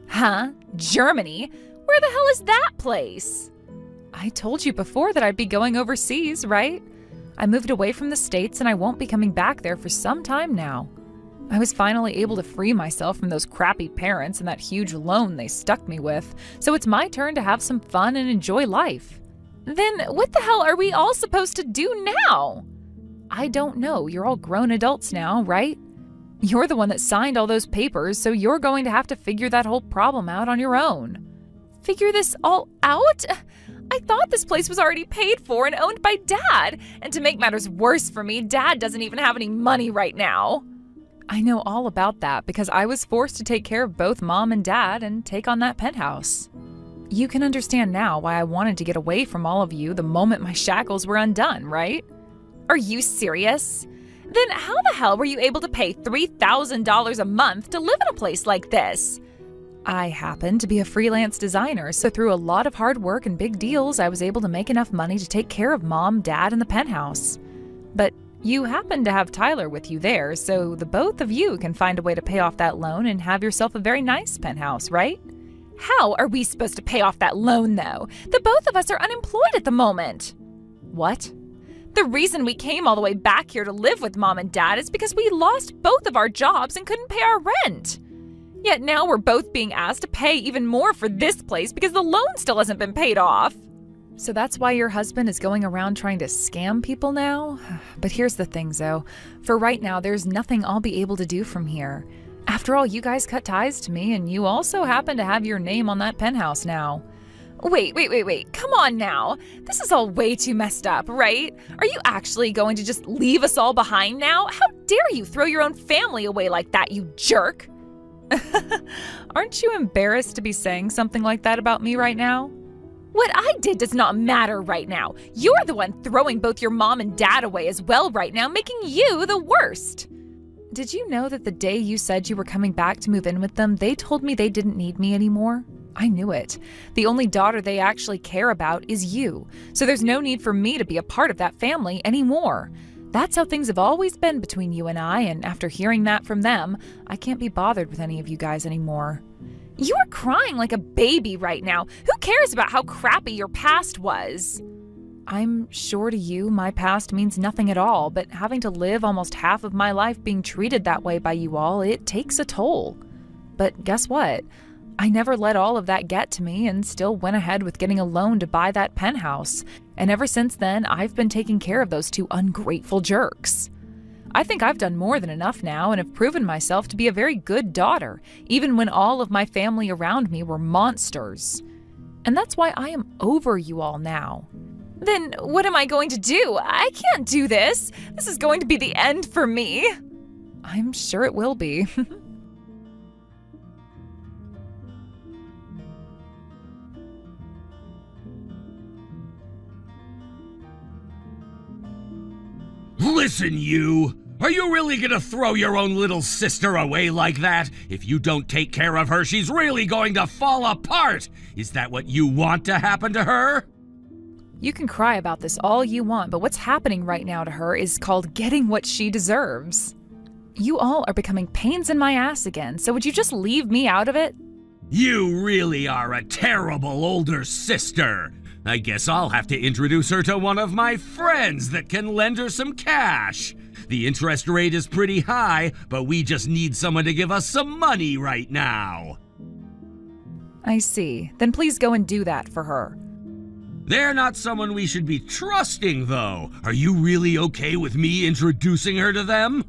Huh? Germany? Where the hell is that place? I told you before that I'd be going overseas, right? I moved away from the States and I won't be coming back there for some time now. I was finally able to free myself from those crappy parents and that huge loan they stuck me with, so it's my turn to have some fun and enjoy life. Then what the hell are we all supposed to do now? I don't know. You're all grown adults now, right? You're the one that signed all those papers, so you're going to have to figure that whole problem out on your own. Figure this all out? I thought this place was already paid for and owned by Dad. And to make matters worse for me, Dad doesn't even have any money right now. I know all about that because I was forced to take care of both Mom and Dad and take on that penthouse. You can understand now why I wanted to get away from all of you the moment my shackles were undone, right? Are you serious? Then how the hell were you able to pay $3,000 a month to live in a place like this? I happen to be a freelance designer, so through a lot of hard work and big deals, I was able to make enough money to take care of Mom, Dad, and the penthouse. But you happen to have Tyler with you there, so the both of you can find a way to pay off that loan and have yourself a very nice penthouse, right? How are we supposed to pay off that loan, though? The both of us are unemployed at the moment. What? The reason we came all the way back here to live with Mom and Dad is because we lost both of our jobs and couldn't pay our rent. Yet now we're both being asked to pay even more for this place because the loan still hasn't been paid off. So that's why your husband is going around trying to scam people now? But here's the thing, Zoe. For right now, there's nothing I'll be able to do from here. After all, you guys cut ties to me, and you also happen to have your name on that penthouse now. Wait. Come on now. This is all way too messed up, right? Are you actually going to just leave us all behind now? How dare you throw your own family away like that, you jerk? Aren't you embarrassed to be saying something like that about me right now? What I did does not matter right now. You're the one throwing both your mom and dad away as well right now, making you the worst. Did you know that the day you said you were coming back to move in with them, they told me they didn't need me anymore? I knew it. The only daughter they actually care about is you, so there's no need for me to be a part of that family anymore. That's how things have always been between you and I, and after hearing that from them, I can't be bothered with any of you guys anymore. You are crying like a baby right now. Who cares about how crappy your past was? I'm sure to you my past means nothing at all, but having to live almost half of my life being treated that way by you all, it takes a toll. But guess what? I never let all of that get to me and still went ahead with getting a loan to buy that penthouse. And ever since then, I've been taking care of those two ungrateful jerks. I think I've done more than enough now and have proven myself to be a very good daughter, even when all of my family around me were monsters. And that's why I am over you all now. Then what am I going to do? I can't do this. This is going to be the end for me. I'm sure it will be. Listen, you! Are you really gonna throw your own little sister away like that? If you don't take care of her, she's really going to fall apart! Is that what you want to happen to her? You can cry about this all you want, but what's happening right now to her is called getting what she deserves. You all are becoming pains in my ass again, so would you just leave me out of it? You really are a terrible older sister. I guess I'll have to introduce her to one of my friends that can lend her some cash. The interest rate is pretty high, but we just need someone to give us some money right now. I see. Then please go and do that for her. They're not someone we should be trusting, though. Are you really okay with me introducing her to them?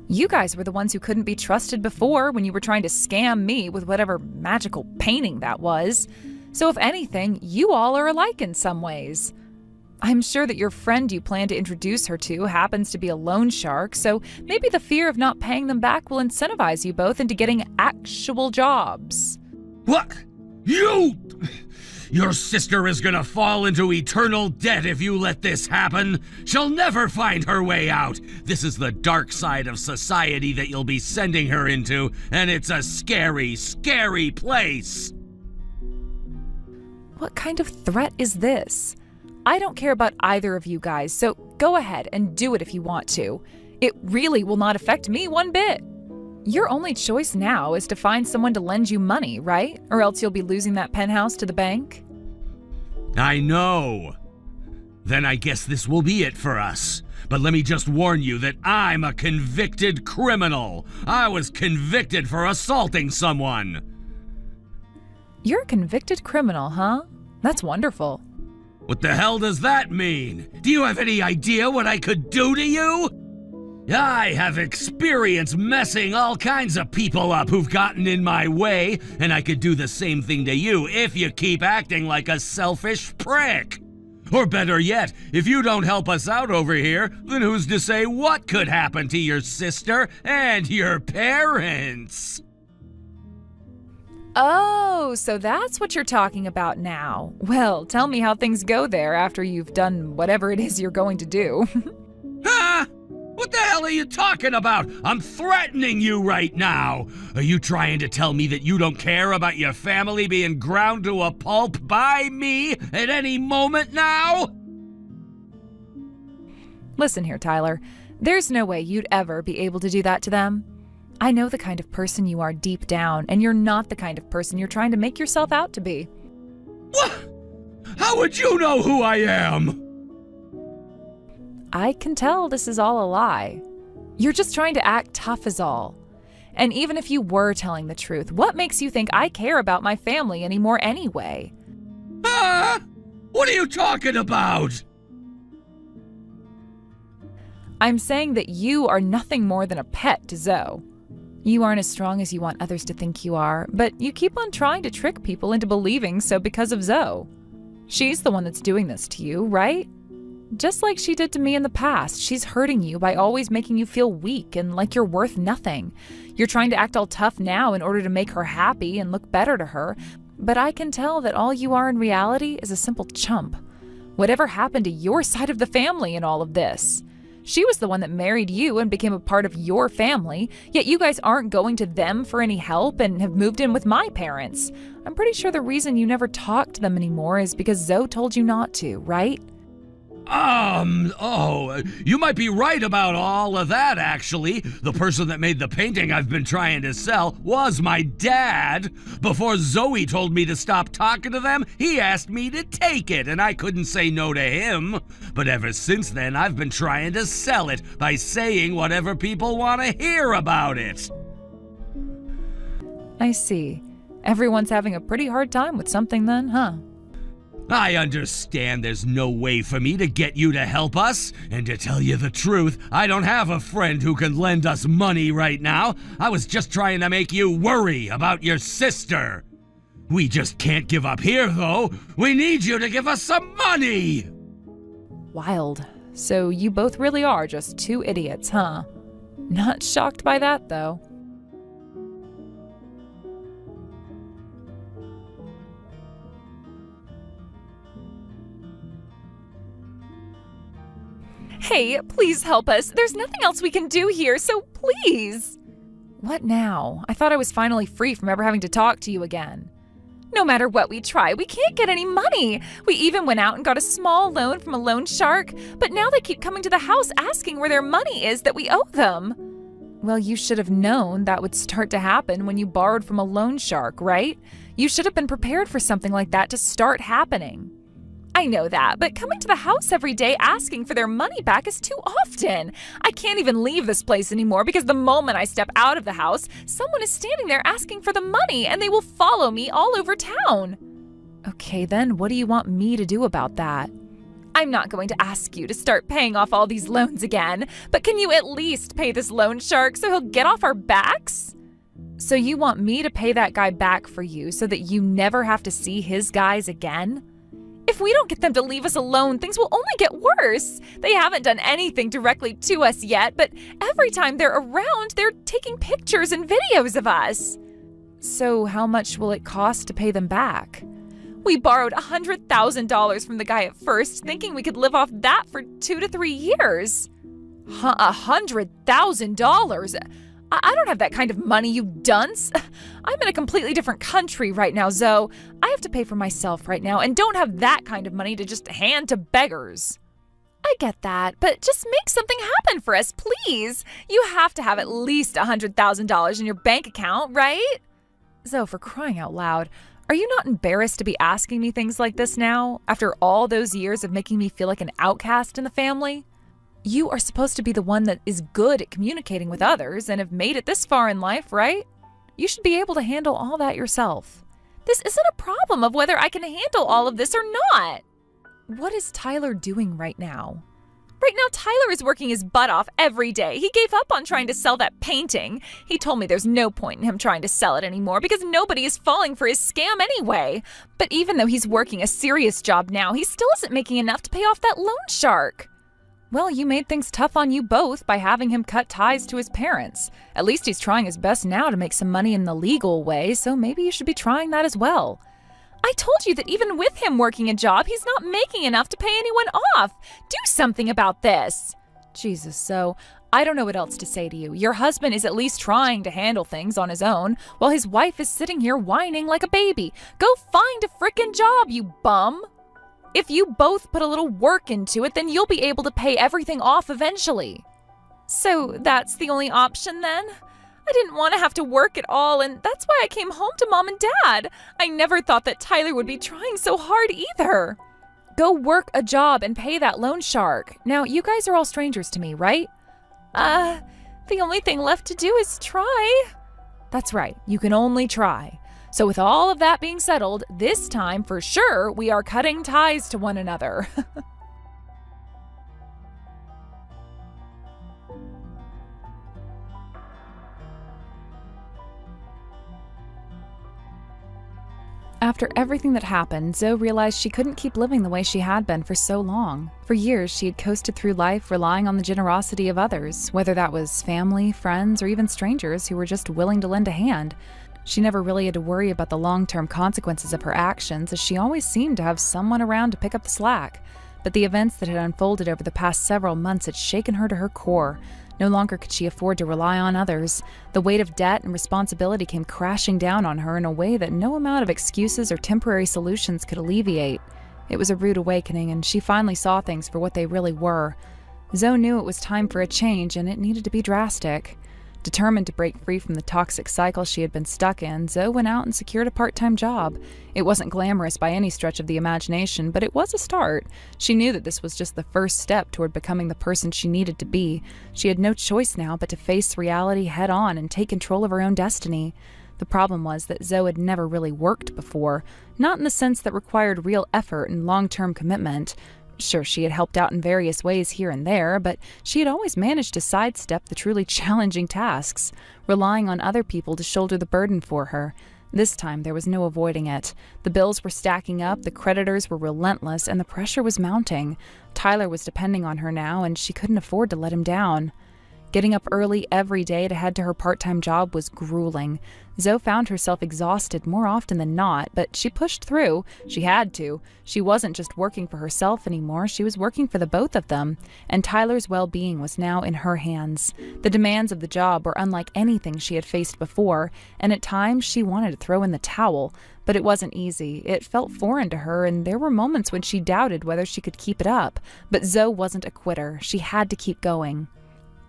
You guys were the ones who couldn't be trusted before when you were trying to scam me with whatever magical painting that was. So if anything, you all are alike in some ways. I'm sure that your friend you plan to introduce her to happens to be a loan shark, so maybe the fear of not paying them back will incentivize you both into getting actual jobs. What? Your sister is gonna fall into eternal debt if you let this happen. She'll never find her way out. This is the dark side of society that you'll be sending her into, and it's a scary, scary place. What kind of threat is this? I don't care about either of you guys, so go ahead and do it if you want to. It really will not affect me one bit. Your only choice now is to find someone to lend you money, right? Or else you'll be losing that penthouse to the bank? I know. Then I guess this will be it for us. But let me just warn you that I'm a convicted criminal. I was convicted for assaulting someone. You're a convicted criminal, huh? That's wonderful. What the hell does that mean? Do you have any idea what I could do to you? I have experience messing all kinds of people up who've gotten in my way, and I could do the same thing to you if you keep acting like a selfish prick. Or better yet, if you don't help us out over here, then who's to say what could happen to your sister and your parents? Oh, so that's what you're talking about now. Well, tell me how things go there after you've done whatever it is you're going to do. Huh? What the hell are you talking about? I'm threatening you right now. Are you trying to tell me that you don't care about your family being ground to a pulp by me at any moment now? Listen here, Tyler. There's no way you'd ever be able to do that to them. I know the kind of person you are deep down, and you're not the kind of person you're trying to make yourself out to be. What? How would you know who I am? I can tell this is all a lie. You're just trying to act tough is all. And even if you were telling the truth, what makes you think I care about my family anymore anyway? Huh? What are you talking about? I'm saying that you are nothing more than a pet to Zoe. You aren't as strong as you want others to think you are, but you keep on trying to trick people into believing so because of Zoe. She's the one that's doing this to you, right? Just like she did to me in the past, she's hurting you by always making you feel weak and like you're worth nothing. You're trying to act all tough now in order to make her happy and look better to her, but I can tell that all you are in reality is a simple chump. Whatever happened to your side of the family in all of this? She was the one that married you and became a part of your family, yet you guys aren't going to them for any help and have moved in with my parents. I'm pretty sure the reason you never talk to them anymore is because Zoe told you not to, right? You might be right about all of that, actually. The person that made the painting I've been trying to sell was my dad. Before Zoe told me to stop talking to them, he asked me to take it, and I couldn't say no to him. But ever since then, I've been trying to sell it by saying whatever people want to hear about it. I see. Everyone's having a pretty hard time with something then, huh? I understand there's no way for me to get you to help us, and to tell you the truth, I don't have a friend who can lend us money right now. I was just trying to make you worry about your sister. We just can't give up here, though. We need you to give us some money! Wild. So you both really are just two idiots, huh? Not shocked by that, though. Hey, please help us. There's nothing else we can do here, so please. What now? I thought I was finally free from ever having to talk to you again. No matter what we try, we can't get any money. We even went out and got a small loan from a loan shark, but now they keep coming to the house asking where their money is that we owe them. Well, you should have known that would start to happen when you borrowed from a loan shark, right? You should have been prepared for something like that to start happening. I know that, but coming to the house every day asking for their money back is too often. I can't even leave this place anymore because the moment I step out of the house, someone is standing there asking for the money and they will follow me all over town. Okay, then what do you want me to do about that? I'm not going to ask you to start paying off all these loans again, but can you at least pay this loan shark so he'll get off our backs? So you want me to pay that guy back for you so that you never have to see his guys again? If we don't get them to leave us alone, things will only get worse. They haven't done anything directly to us yet, but every time they're around, they're taking pictures and videos of us. So how much will it cost to pay them back? We borrowed $100,000 from the guy at first, thinking we could live off that for 2 to 3 years. $100,000? I don't have that kind of money, you dunce. I'm in a completely different country right now, Zoe. I have to pay for myself right now and don't have that kind of money to just hand to beggars. I get that, but just make something happen for us, please. You have to have at least $100,000 in your bank account, right? Zoe, for crying out loud, are you not embarrassed to be asking me things like this now, after all those years of making me feel like an outcast in the family? You are supposed to be the one that is good at communicating with others and have made it this far in life, right? You should be able to handle all that yourself. This isn't a problem of whether I can handle all of this or not. What is Tyler doing right now? Right now, Tyler is working his butt off every day. He gave up on trying to sell that painting. He told me there's no point in him trying to sell it anymore because nobody is falling for his scam anyway. But even though he's working a serious job now, he still isn't making enough to pay off that loan shark. Well, you made things tough on you both by having him cut ties to his parents. At least he's trying his best now to make some money in the legal way, so maybe you should be trying that as well. I told you that even with him working a job, he's not making enough to pay anyone off. Do something about this. Jesus, Zoe, I don't know what else to say to you. Your husband is at least trying to handle things on his own, while his wife is sitting here whining like a baby. Go find a frickin' job, you bum! If you both put a little work into it, then you'll be able to pay everything off eventually. So that's the only option then? I didn't want to have to work at all, and that's why I came home to Mom and Dad. I never thought that Tyler would be trying so hard either. Go work a job and pay that loan shark. Now, you guys are all strangers to me, right? The only thing left to do is try. That's right, you can only try. So with all of that being settled, this time for sure we are cutting ties to one another. After everything that happened, Zoe realized she couldn't keep living the way she had been for so long. For years, she had coasted through life relying on the generosity of others, whether that was family, friends, or even strangers who were just willing to lend a hand. She never really had to worry about the long-term consequences of her actions, as she always seemed to have someone around to pick up the slack. But the events that had unfolded over the past several months had shaken her to her core. No longer could she afford to rely on others. The weight of debt and responsibility came crashing down on her in a way that no amount of excuses or temporary solutions could alleviate. It was a rude awakening, and she finally saw things for what they really were. Zoe knew it was time for a change, and it needed to be drastic. Determined to break free from the toxic cycle she had been stuck in, Zoe went out and secured a part-time job. It wasn't glamorous by any stretch of the imagination, but it was a start. She knew that this was just the first step toward becoming the person she needed to be. She had no choice now but to face reality head-on and take control of her own destiny. The problem was that Zoe had never really worked before, not in the sense that required real effort and long-term commitment. Sure, she had helped out in various ways here and there, but she had always managed to sidestep the truly challenging tasks, relying on other people to shoulder the burden for her. This time, there was no avoiding it. The bills were stacking up, the creditors were relentless, and the pressure was mounting. Tyler was depending on her now, and she couldn't afford to let him down. Getting up early every day to head to her part-time job was grueling. Zoe found herself exhausted more often than not, but she pushed through. She had to. She wasn't just working for herself anymore, she was working for the both of them, and Tyler's well-being was now in her hands. The demands of the job were unlike anything she had faced before, and at times she wanted to throw in the towel, but it wasn't easy. It felt foreign to her, and there were moments when she doubted whether she could keep it up. But Zoe wasn't a quitter. She had to keep going.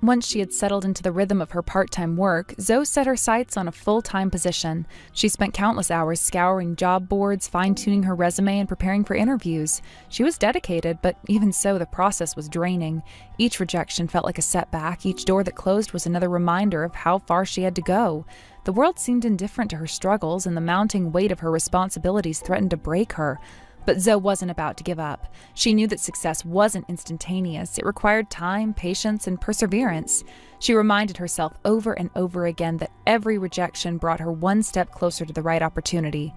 Once she had settled into the rhythm of her part-time work, Zoe set her sights on a full-time position. She spent countless hours scouring job boards, fine-tuning her resume, and preparing for interviews. She was dedicated, but even so, the process was draining. Each rejection felt like a setback. Each door that closed was another reminder of how far she had to go. The world seemed indifferent to her struggles, and the mounting weight of her responsibilities threatened to break her. But Zoe wasn't about to give up. She knew that success wasn't instantaneous. It required time, patience, and perseverance. She reminded herself over and over again that every rejection brought her one step closer to the right opportunity.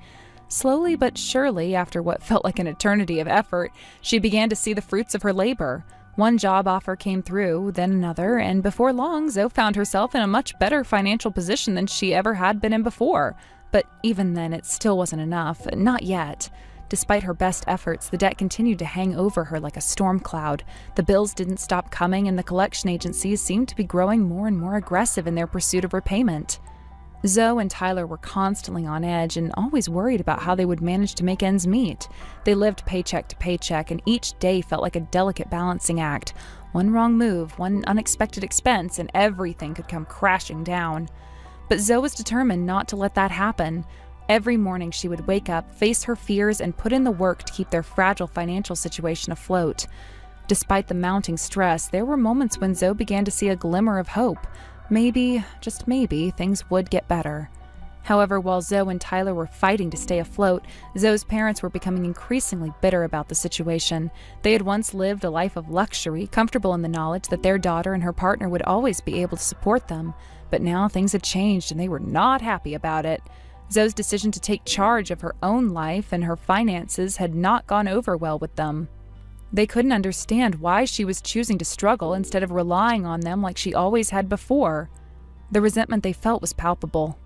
Slowly but surely, after what felt like an eternity of effort, she began to see the fruits of her labor. One job offer came through, then another, and before long, Zoe found herself in a much better financial position than she ever had been in before. But even then, it still wasn't enough. Not yet. Despite her best efforts, the debt continued to hang over her like a storm cloud. The bills didn't stop coming, and the collection agencies seemed to be growing more and more aggressive in their pursuit of repayment. Zoe and Tyler were constantly on edge and always worried about how they would manage to make ends meet. They lived paycheck to paycheck, and each day felt like a delicate balancing act. One wrong move, one unexpected expense, and everything could come crashing down. But Zoe was determined not to let that happen. Every morning she would wake up, face her fears, and put in the work to keep their fragile financial situation afloat. Despite the mounting stress, there were moments when Zoe began to see a glimmer of hope. Maybe, just maybe, things would get better. However, while Zoe and Tyler were fighting to stay afloat, Zoe's parents were becoming increasingly bitter about the situation. They had once lived a life of luxury, comfortable in the knowledge that their daughter and her partner would always be able to support them. But now things had changed, and they were not happy about it. Zoe's decision to take charge of her own life and her finances had not gone over well with them. They couldn't understand why she was choosing to struggle instead of relying on them like she always had before. The resentment they felt was palpable.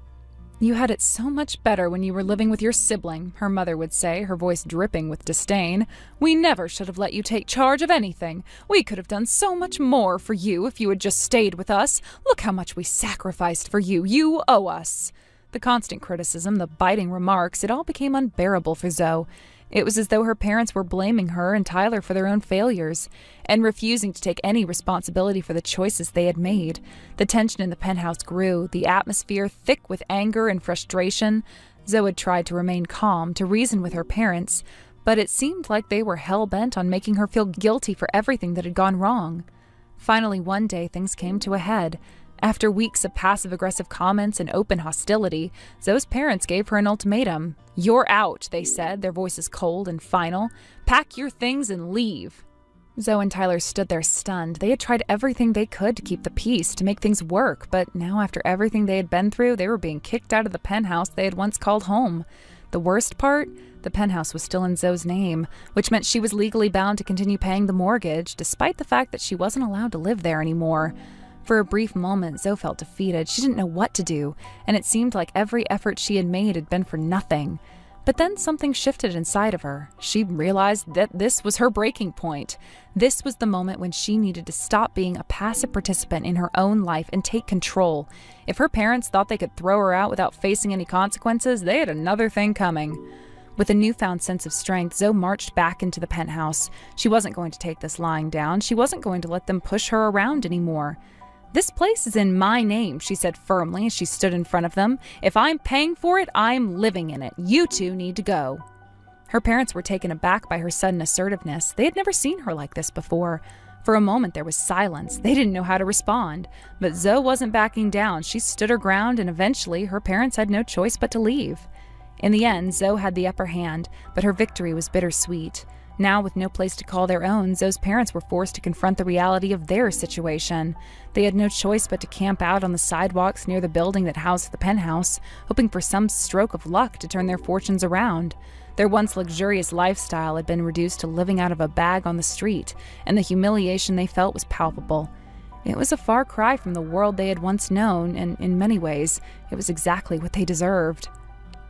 "You had it so much better when you were living with your sibling," her mother would say, her voice dripping with disdain. "We never should have let you take charge of anything. We could have done so much more for you if you had just stayed with us. Look how much we sacrificed for you. You owe us." The constant criticism, the biting remarks, it all became unbearable for Zoe. It was as though her parents were blaming her and Tyler for their own failures, and refusing to take any responsibility for the choices they had made. The tension in the penthouse grew, the atmosphere thick with anger and frustration. Zoe had tried to remain calm, to reason with her parents, but it seemed like they were hell-bent on making her feel guilty for everything that had gone wrong. Finally, one day, things came to a head. After weeks of passive-aggressive comments and open hostility, Zoe's parents gave her an ultimatum. "You're out," they said, their voices cold and final. "Pack your things and leave." Zoe and Tyler stood there stunned. They had tried everything they could to keep the peace, to make things work, but now after everything they had been through, they were being kicked out of the penthouse they had once called home. The worst part? The penthouse was still in Zoe's name, which meant she was legally bound to continue paying the mortgage, despite the fact that she wasn't allowed to live there anymore. For a brief moment, Zoe felt defeated. She didn't know what to do, and it seemed like every effort she had made had been for nothing. But then something shifted inside of her. She realized that this was her breaking point. This was the moment when she needed to stop being a passive participant in her own life and take control. If her parents thought they could throw her out without facing any consequences, they had another thing coming. With a newfound sense of strength, Zoe marched back into the penthouse. She wasn't going to take this lying down. She wasn't going to let them push her around anymore. "This place is in my name," she said firmly as she stood in front of them. "If I'm paying for it, I'm living in it. You two need to go." Her parents were taken aback by her sudden assertiveness. They had never seen her like this before. For a moment there was silence. They didn't know how to respond. But Zoe wasn't backing down. She stood her ground, and eventually her parents had no choice but to leave. In the end, Zoe had the upper hand, but her victory was bittersweet. Now, with no place to call their own, Zoe's parents were forced to confront the reality of their situation. They had no choice but to camp out on the sidewalks near the building that housed the penthouse, hoping for some stroke of luck to turn their fortunes around. Their once luxurious lifestyle had been reduced to living out of a bag on the street, and the humiliation they felt was palpable. It was a far cry from the world they had once known, and in many ways, it was exactly what they deserved.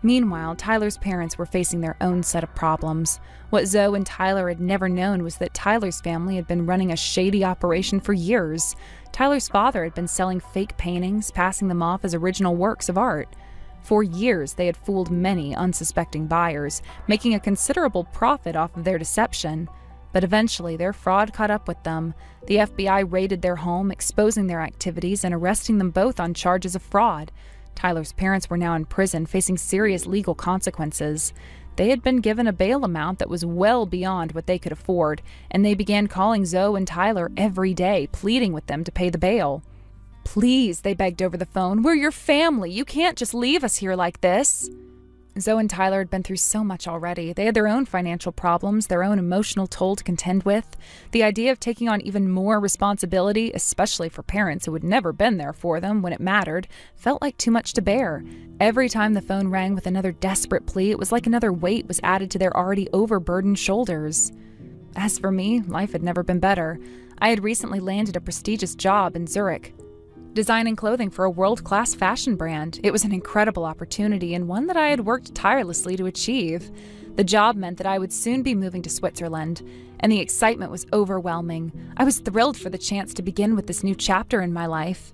Meanwhile, Tyler's parents were facing their own set of problems. What Zoe and Tyler had never known was that Tyler's family had been running a shady operation for years. Tyler's father had been selling fake paintings, passing them off as original works of art. For years, they had fooled many unsuspecting buyers, making a considerable profit off of their deception. But eventually, their fraud caught up with them. The FBI raided their home, exposing their activities and arresting them both on charges of fraud. Tyler's parents were now in prison, facing serious legal consequences. They had been given a bail amount that was well beyond what they could afford, and they began calling Zoe and Tyler every day, pleading with them to pay the bail. "Please," they begged over the phone, "we're your family. You can't just leave us here like this." Zoe and Tyler had been through so much already. They had their own financial problems, their own emotional toll to contend with. The idea of taking on even more responsibility, especially for parents who had never been there for them when it mattered, felt like too much to bear. Every time the phone rang with another desperate plea, it was like another weight was added to their already overburdened shoulders. As for me, life had never been better. I had recently landed a prestigious job in Zurich, designing clothing for a world-class fashion brand. It was an incredible opportunity and one that I had worked tirelessly to achieve. The job meant that I would soon be moving to Switzerland, and the excitement was overwhelming. I was thrilled for the chance to begin with this new chapter in my life.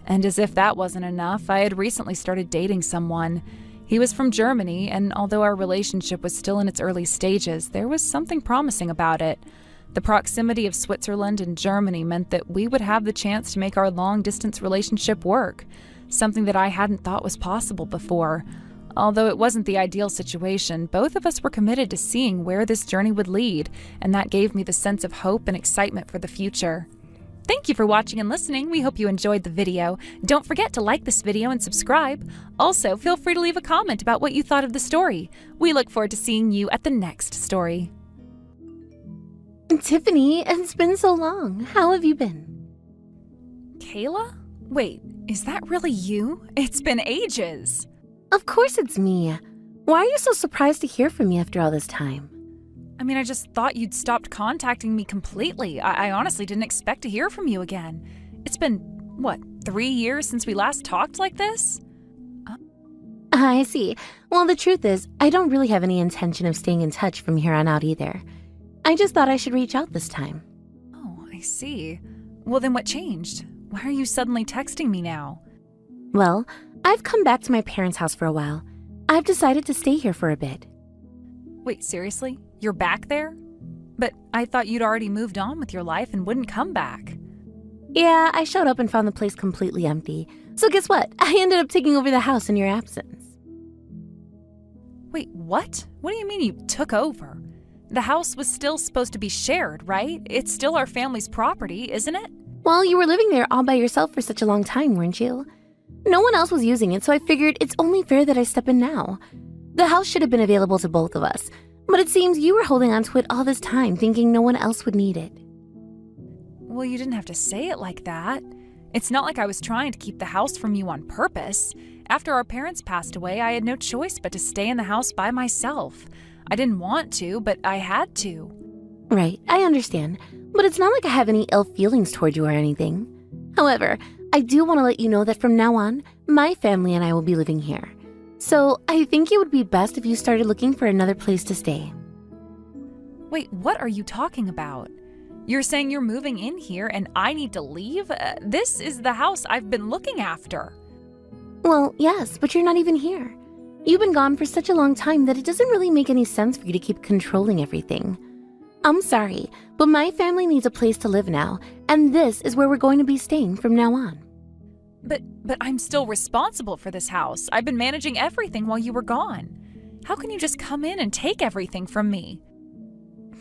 And as if that wasn't enough, I had recently started dating someone. He was from Germany, and although our relationship was still in its early stages, there was something promising about it. The proximity of Switzerland and Germany meant that we would have the chance to make our long-distance relationship work, something that I hadn't thought was possible before. Although it wasn't the ideal situation, both of us were committed to seeing where this journey would lead, and that gave me the sense of hope and excitement for the future. Thank you for watching and listening. We hope you enjoyed the video. Don't forget to like this video and subscribe. Also, feel free to leave a comment about what you thought of the story. We look forward to seeing you at the next story. Tiffany, it's been so long. How have you been? Kayla? Wait, is that really you? It's been ages. Of course it's me. Why are you so surprised to hear from me after all this time? I mean, I just thought you'd stopped contacting me completely. I honestly didn't expect to hear from you again. It's been, 3 years since we last talked like this? I see. Well, the truth is, I don't really have any intention of staying in touch from here on out either. I just thought I should reach out this time. Oh, I see. Well, then what changed? Why are you suddenly texting me now? Well, I've come back to my parents' house for a while. I've decided to stay here for a bit. Wait, seriously? You're back there? But I thought you'd already moved on with your life and wouldn't come back. Yeah, I showed up and found the place completely empty. So guess what? I ended up taking over the house in your absence. Wait, what? What do you mean you took over? The house was still supposed to be shared, right? It's still our family's property, isn't it? Well, you were living there all by yourself for such a long time, weren't you? No one else was using it, so I figured it's only fair that I step in now. The house should have been available to both of us, but it seems you were holding on to it all this time, thinking no one else would need it. Well, you didn't have to say it like that. It's not like I was trying to keep the house from you on purpose. After our parents passed away, I had no choice but to stay in the house by myself. I didn't want to, but I had to. Right, I understand, but it's not like I have any ill feelings toward you or anything. However, I do want to let you know that from now on, my family and I will be living here. So I think it would be best if you started looking for another place to stay. Wait, what are you talking about? You're saying you're moving in here and I need to leave? This is the house I've been looking after. Well, yes, but you're not even here. You've been gone for such a long time that it doesn't really make any sense for you to keep controlling everything. I'm sorry, but my family needs a place to live now, and this is where we're going to be staying from now on. But I'm still responsible for this house. I've been managing everything while you were gone. How can you just come in and take everything from me?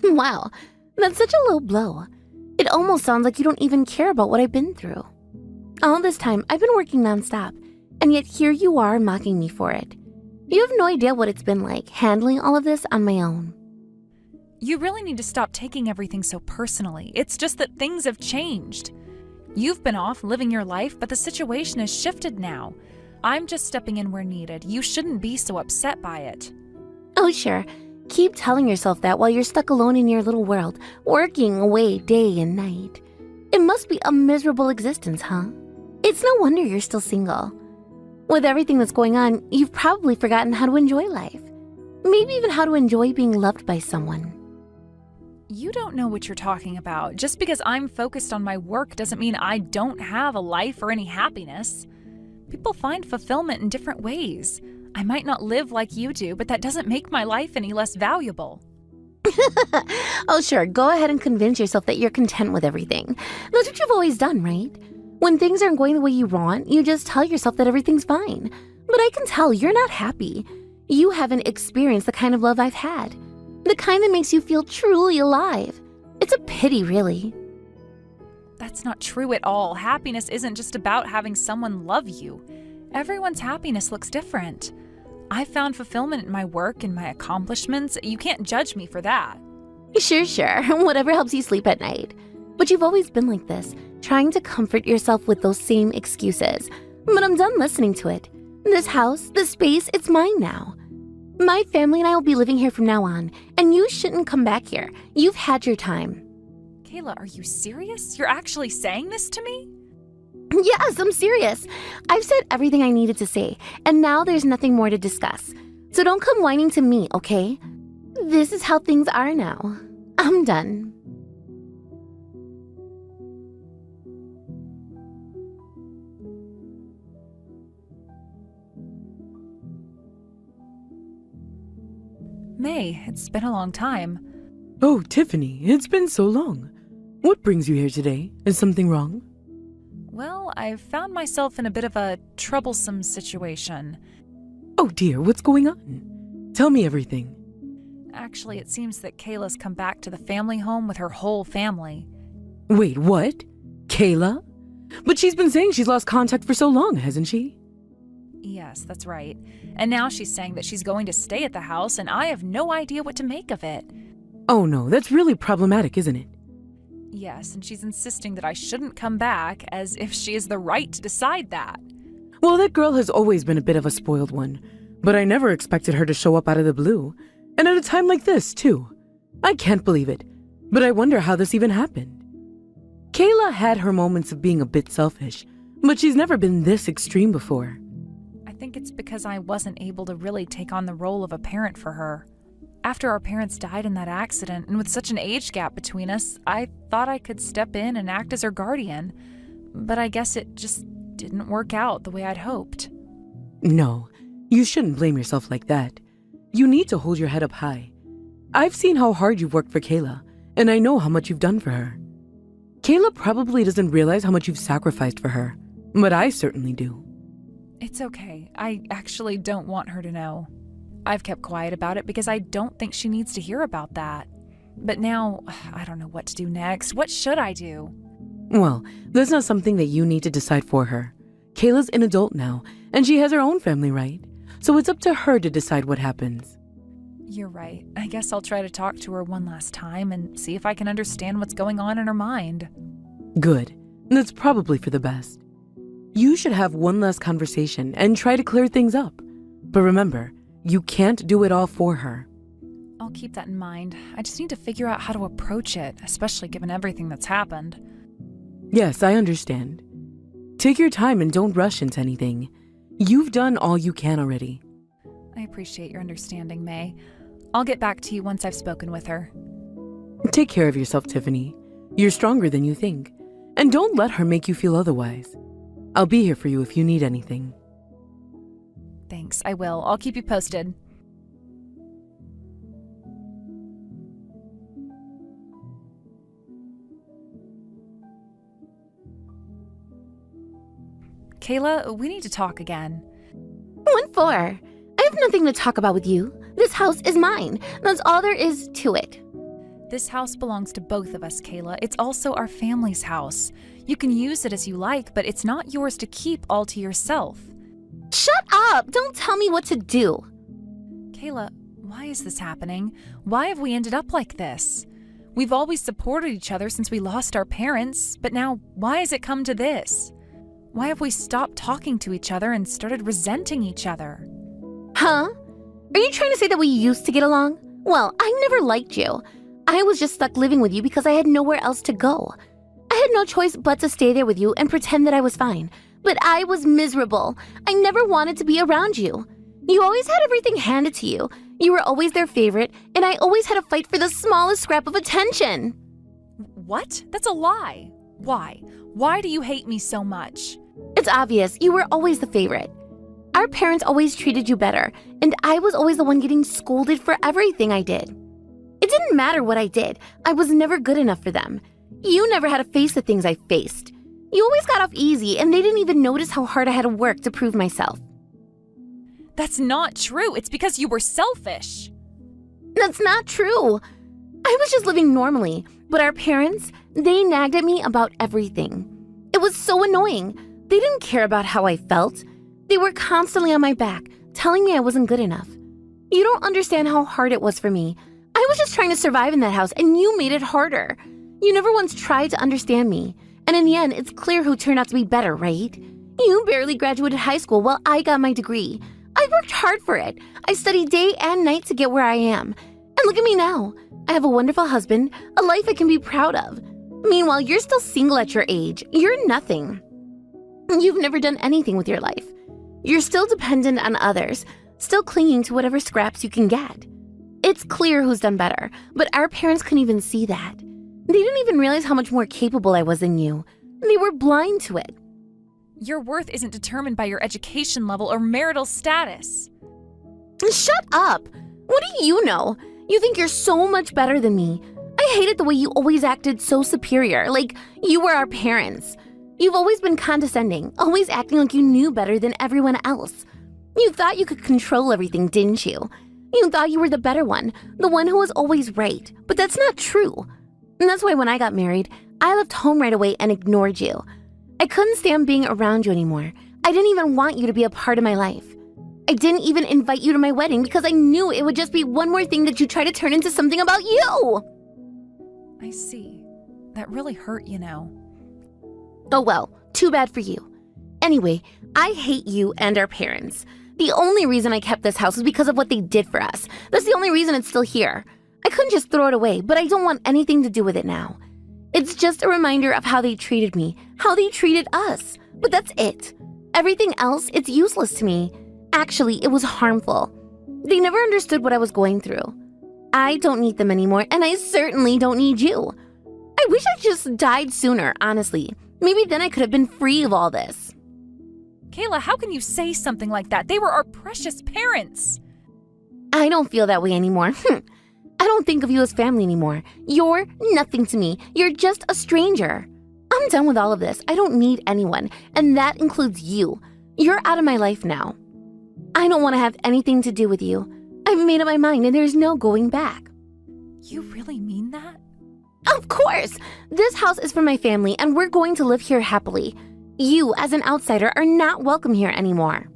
Wow, that's such a low blow. It almost sounds like you don't even care about what I've been through. All this time, I've been working nonstop, and yet here you are mocking me for it. You have no idea what it's been like handling all of this on my own. You really need to stop taking everything so personally. It's just that things have changed. You've been off living your life, but the situation has shifted now. I'm just stepping in where needed. You shouldn't be so upset by it. Oh, sure. Keep telling yourself that while you're stuck alone in your little world, working away day and night. It must be a miserable existence, huh? It's no wonder you're still single. With everything that's going on, you've probably forgotten how to enjoy life. Maybe even how to enjoy being loved by someone. You don't know what you're talking about. Just because I'm focused on my work doesn't mean I don't have a life or any happiness. People find fulfillment in different ways. I might not live like you do, but that doesn't make my life any less valuable. Oh, sure. Go ahead and convince yourself that you're content with everything. That's what you've always done, right? When things aren't going the way you want, you just tell yourself that everything's fine. But I can tell you're not happy. You haven't experienced the kind of love I've had. The kind that makes you feel truly alive. It's a pity, really. That's not true at all. Happiness isn't just about having someone love you. Everyone's happiness looks different. I found fulfillment in my work and my accomplishments. You can't judge me for that. Sure. Whatever helps you sleep at night. But you've always been like this, trying to comfort yourself with those same excuses. But I'm done listening to it. This house, this space, it's mine now. My family and I will be living here from now on, and you shouldn't come back here. You've had your time. Kayla, are you serious? You're actually saying this to me? Yes, I'm serious. I've said everything I needed to say, and now there's nothing more to discuss. So don't come whining to me, okay? This is how things are now. I'm done. May, it's been a long time. Oh, Tiffany, it's been so long. What brings you here today? Is something wrong? Well, I've found myself in a bit of a troublesome situation. Oh dear, what's going on? Tell me everything. Actually, it seems that Kayla's come back to the family home with her whole family. Wait, what? Kayla? But she's been saying she's lost contact for so long, hasn't she? Yes, that's right. And now she's saying that she's going to stay at the house, and I have no idea what to make of it. Oh no, that's really problematic, isn't it? Yes, and she's insisting that I shouldn't come back, as if she has the right to decide that. Well, that girl has always been a bit of a spoiled one, but I never expected her to show up out of the blue. And at a time like this, too. I can't believe it, but I wonder how this even happened. Kayla had her moments of being a bit selfish, but she's never been this extreme before. I think it's because I wasn't able to really take on the role of a parent for her. After our parents died in that accident, and with such an age gap between us, I thought I could step in and act as her guardian. But I guess it just didn't work out the way I'd hoped. No, you shouldn't blame yourself like that. You need to hold your head up high. I've seen how hard you've worked for Kayla, and I know how much you've done for her. Kayla probably doesn't realize how much you've sacrificed for her, but I certainly do. It's okay. I actually don't want her to know. I've kept quiet about it because I don't think she needs to hear about that. But now, I don't know what to do next. What should I do? Well, that's not something that you need to decide for her. Kayla's an adult now, and she has her own family, right? So it's up to her to decide what happens. You're right. I guess I'll try to talk to her one last time and see if I can understand what's going on in her mind. Good. That's probably for the best. You should have one last conversation and try to clear things up. But remember, you can't do it all for her. I'll keep that in mind. I just need to figure out how to approach it, especially given everything that's happened. Yes, I understand. Take your time and don't rush into anything. You've done all you can already. I appreciate your understanding, May. I'll get back to you once I've spoken with her. Take care of yourself, Tiffany. You're stronger than you think. And don't let her make you feel otherwise. I'll be here for you if you need anything. Thanks, I will. I'll keep you posted. Kayla, we need to talk again. What for? I have nothing to talk about with you. This house is mine. That's all there is to it. This house belongs to both of us, Kayla. It's also our family's house. You can use it as you like, but it's not yours to keep all to yourself. Shut up! Don't tell me what to do. Kayla, why is this happening? Why have we ended up like this? We've always supported each other since we lost our parents, but now why has it come to this? Why have we stopped talking to each other and started resenting each other? Huh? Are you trying to say that we used to get along? Well, I never liked you. I was just stuck living with you because I had nowhere else to go. I had no choice but to stay there with you and pretend that I was fine. But I was miserable. I never wanted to be around you. You always had everything handed to you. You were always their favorite, and I always had to fight for the smallest scrap of attention. What? That's a lie. Why? Why do you hate me so much? It's obvious. You were always the favorite. Our parents always treated you better, and I was always the one getting scolded for everything I did. It didn't matter what I did. I was never good enough for them. You never had to face the things I faced. You always got off easy, and they didn't even notice how hard I had to work to prove myself. That's not true. It's because you were selfish. That's not true. I was just living normally, but our parents, they nagged at me about everything. It was so annoying. They didn't care about how I felt. They were constantly on my back, telling me I wasn't good enough. You don't understand how hard it was for me. I was just trying to survive in that house, and you made it harder. You never once tried to understand me. And in the end, it's clear who turned out to be better, right? You barely graduated high school while I got my degree. I worked hard for it. I studied day and night to get where I am. And look at me now. I have a wonderful husband, a life I can be proud of. Meanwhile, you're still single at your age. You're nothing. You've never done anything with your life. You're still dependent on others, still clinging to whatever scraps you can get. It's clear who's done better, but our parents couldn't even see that. They didn't even realize how much more capable I was than you. They were blind to it. Your worth isn't determined by your education level or marital status. Shut up! What do you know? You think you're so much better than me. I hated the way you always acted so superior, like you were our parents. You've always been condescending, always acting like you knew better than everyone else. You thought you could control everything, didn't you? You thought you were the better one, the one who was always right, but that's not true. And that's why when I got married, I left home right away and ignored you. I couldn't stand being around you anymore. I didn't even want you to be a part of my life. I didn't even invite you to my wedding because I knew it would just be one more thing that you try to turn into something about you. I see. That really hurt, you know. Oh well, too bad for you. Anyway, I hate you and our parents. The only reason I kept this house was because of what they did for us. That's the only reason it's still here. I couldn't just throw it away, but I don't want anything to do with it now. It's just a reminder of how they treated me, how they treated us. But that's it. Everything else, it's useless to me. Actually, it was harmful. They never understood what I was going through. I don't need them anymore, and I certainly don't need you. I wish I just died sooner, honestly. Maybe then I could have been free of all this. Kayla, how can you say something like that? They were our precious parents. I don't feel that way anymore. I don't think of you as family anymore. You're nothing to me. You're just a stranger. I'm done with all of this. I don't need anyone, and that includes you. You're out of my life now. I don't want to have anything to do with you. I've made up my mind, and there's no going back. You really mean that? Of course! This house is for my family, and we're going to live here happily. You, as an outsider, are not welcome here anymore.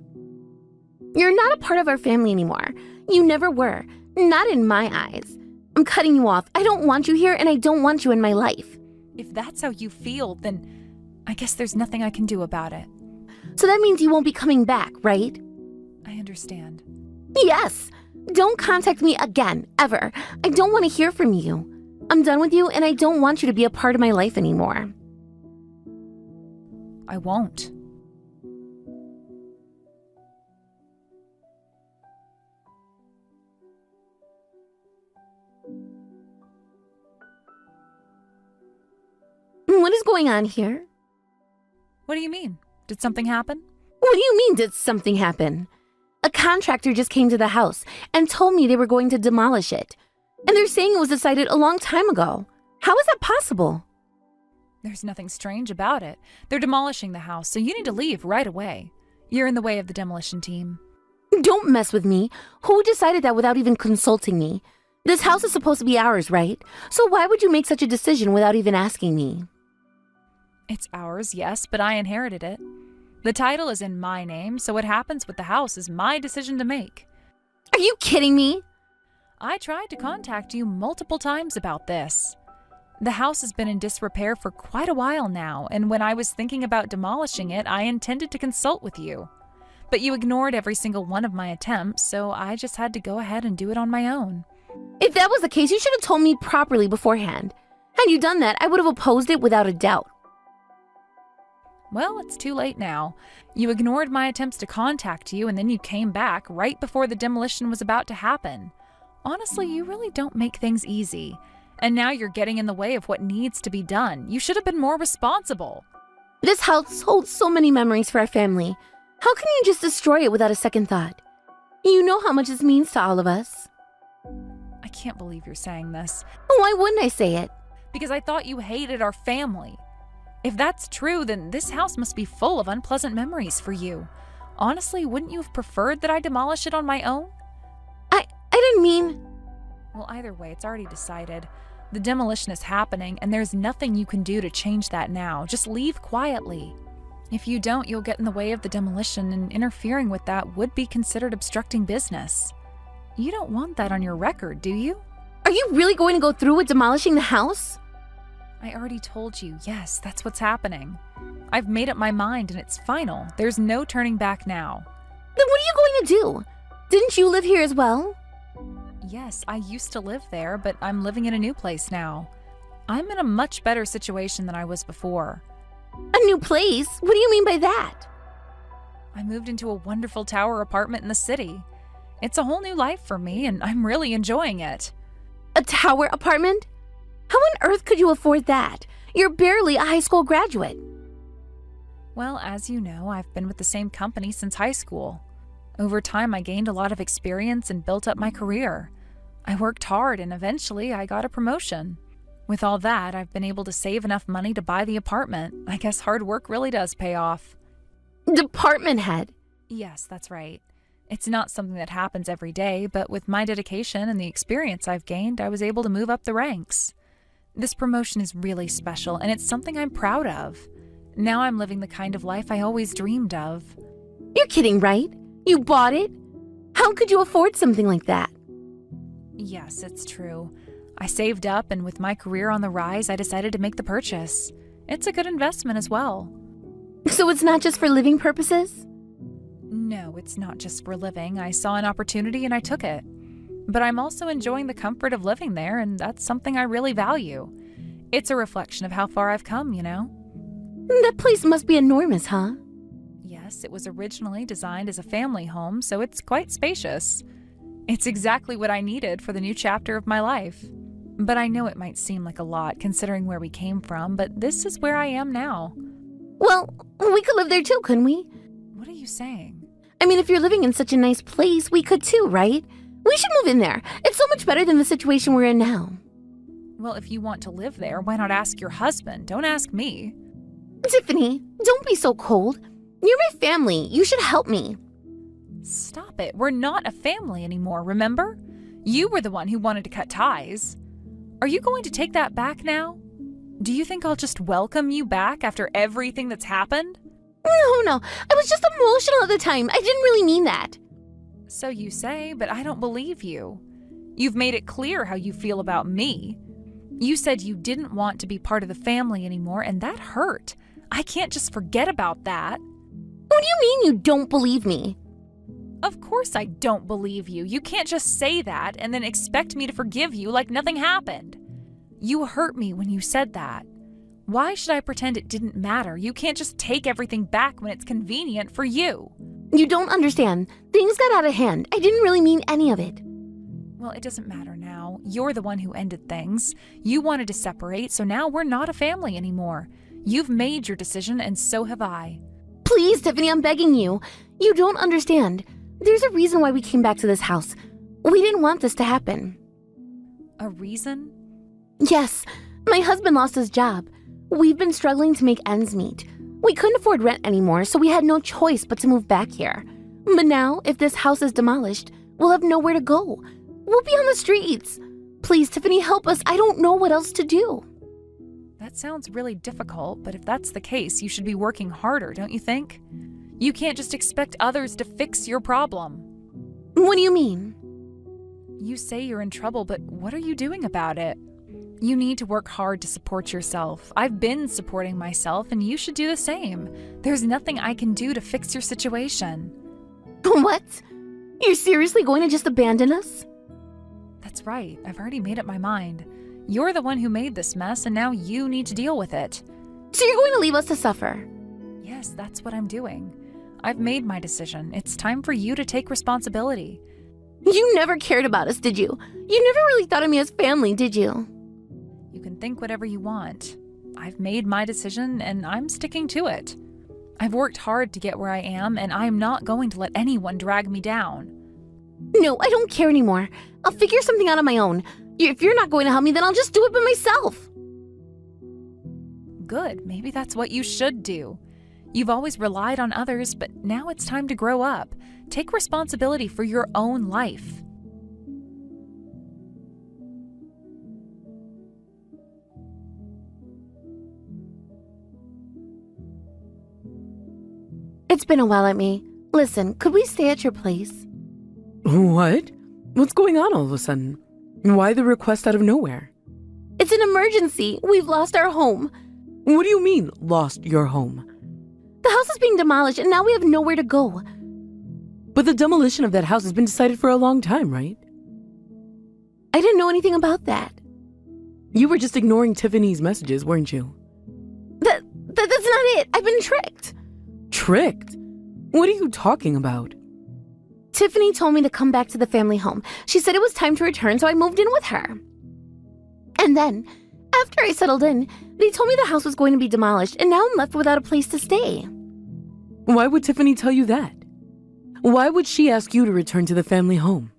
You're not a part of our family anymore. You never were. Not in my eyes. I'm cutting you off. I don't want you here, and I don't want you in my life. If that's how you feel, then I guess there's nothing I can do about it. So that means you won't be coming back, right? I understand. Yes! Don't contact me again, ever. I don't want to hear from you. I'm done with you, and I don't want you to be a part of my life anymore. I won't. What is going on here? What do you mean? Did something happen? What do you mean, did something happen? A contractor just came to the house and told me they were going to demolish it. And they're saying it was decided a long time ago. How is that possible? There's nothing strange about it. They're demolishing the house, so you need to leave right away. You're in the way of the demolition team. Don't mess with me. Who decided that without even consulting me? This house is supposed to be ours, right? So why would you make such a decision without even asking me? It's ours, yes, but I inherited it. The title is in my name, so what happens with the house is my decision to make. Are you kidding me? I tried to contact you multiple times about this. The house has been in disrepair for quite a while now, and when I was thinking about demolishing it, I intended to consult with you. But you ignored every single one of my attempts, so I just had to go ahead and do it on my own. If that was the case, you should have told me properly beforehand. Had you done that, I would have opposed it without a doubt. Well, it's too late now. You ignored my attempts to contact you, and then you came back right before the demolition was about to happen. Honestly, you really don't make things easy. And now you're getting in the way of what needs to be done. You should have been more responsible. This house holds so many memories for our family. How can you just destroy it without a second thought? You know how much this means to all of us. I can't believe you're saying this. Why wouldn't I say it? Because I thought you hated our family. If that's true, then this house must be full of unpleasant memories for you. Honestly, wouldn't you have preferred that I demolish it on my own? I didn't mean... Well, either way, it's already decided. The demolition is happening, and there's nothing you can do to change that now. Just leave quietly. If you don't, you'll get in the way of the demolition, and interfering with that would be considered obstructing business. You don't want that on your record, do you? Are you really going to go through with demolishing the house? I already told you, yes, that's what's happening. I've made up my mind, and it's final. There's no turning back now. Then what are you going to do? Didn't you live here as well? Yes, I used to live there, but I'm living in a new place now. I'm in a much better situation than I was before. A new place? What do you mean by that? I moved into a wonderful tower apartment in the city. It's a whole new life for me, and I'm really enjoying it. A tower apartment? How on earth could you afford that? You're barely a high school graduate. Well, as you know, I've been with the same company since high school. Over time, I gained a lot of experience and built up my career. I worked hard, and eventually I got a promotion. With all that, I've been able to save enough money to buy the apartment. I guess hard work really does pay off. Department head? Yes, that's right. It's not something that happens every day, but with my dedication and the experience I've gained, I was able to move up the ranks. This promotion is really special, and it's something I'm proud of. Now I'm living the kind of life I always dreamed of. You're kidding, right? You bought it? How could you afford something like that? Yes, it's true. I saved up, and with my career on the rise, I decided to make the purchase. It's a good investment as well. So it's not just for living purposes? No, it's not just for living. I saw an opportunity and I took it. But I'm also enjoying the comfort of living there, and that's something I really value. It's a reflection of how far I've come, you know? That place must be enormous, huh? Yes, it was originally designed as a family home, so it's quite spacious. It's exactly what I needed for the new chapter of my life. But I know it might seem like a lot considering where we came from, but this is where I am now. Well, we could live there too, couldn't we? What are you saying? I mean, if you're living in such a nice place, we could too, right? We should move in there. It's so much better than the situation we're in now. Well, if you want to live there, why not ask your husband? Don't ask me. Tiffany, don't be so cold. You're my family. You should help me. Stop it. We're not a family anymore, remember? You were the one who wanted to cut ties. Are you going to take that back now? Do you think I'll just welcome you back after everything that's happened? No. I was just emotional at the time. I didn't really mean that. So you say, but I don't believe you. You've made it clear how you feel about me. You said you didn't want to be part of the family anymore, and that hurt. I can't just forget about that. What do you mean you don't believe me? Of course I don't believe you. You can't just say that and then expect me to forgive you like nothing happened. You hurt me when you said that. Why should I pretend it didn't matter? You can't just take everything back when it's convenient for you. You don't understand. Things got out of hand. I didn't really mean any of it. Well, it doesn't matter now. You're the one who ended things. You wanted to separate, so now we're not a family anymore. You've made your decision, and so have I. Please, Tiffany, I'm begging you. You don't understand. There's a reason why we came back to this house. We didn't want this to happen. A reason? Yes, my husband lost his job. We've been struggling to make ends meet. We couldn't afford rent anymore, so we had no choice but to move back here. But now, if this house is demolished, we'll have nowhere to go. We'll be on the streets. Please, Tiffany, help us. I don't know what else to do. That sounds really difficult, but if that's the case, you should be working harder, don't you think? You can't just expect others to fix your problem. What do you mean? You say you're in trouble, but what are you doing about it? You need to work hard to support yourself. I've been supporting myself, and you should do the same. There's nothing I can do to fix your situation. What? You're seriously going to just abandon us? That's right. I've already made up my mind. You're the one who made this mess, and now you need to deal with it. So you're going to leave us to suffer? Yes, that's what I'm doing. I've made my decision. It's time for you to take responsibility. You never cared about us, did you? You never really thought of me as family, did you? You can think whatever you want. I've made my decision, and I'm sticking to it. I've worked hard to get where I am, and I'm not going to let anyone drag me down. No, I don't care anymore. I'll figure something out on my own. If you're not going to help me, then I'll just do it by myself. Good, maybe that's what you should do. You've always relied on others, but now it's time to grow up. Take responsibility for your own life. It's been a while at me. Listen, could we stay at your place? What? What's going on all of a sudden? Why the request out of nowhere? It's an emergency. We've lost our home. What do you mean, lost your home? The house is being demolished, and now we have nowhere to go. But the demolition of that house has been decided for a long time, right? I didn't know anything about that. You were just ignoring Tiffany's messages, weren't you? That's not it. I've been tricked. Tricked? What are you talking about? Tiffany told me to come back to the family home. She said it was time to return, so I moved in with her. And then, after I settled in, they told me the house was going to be demolished, and now I'm left without a place to stay. Why would Tiffany tell you that? Why would she ask you to return to the family home?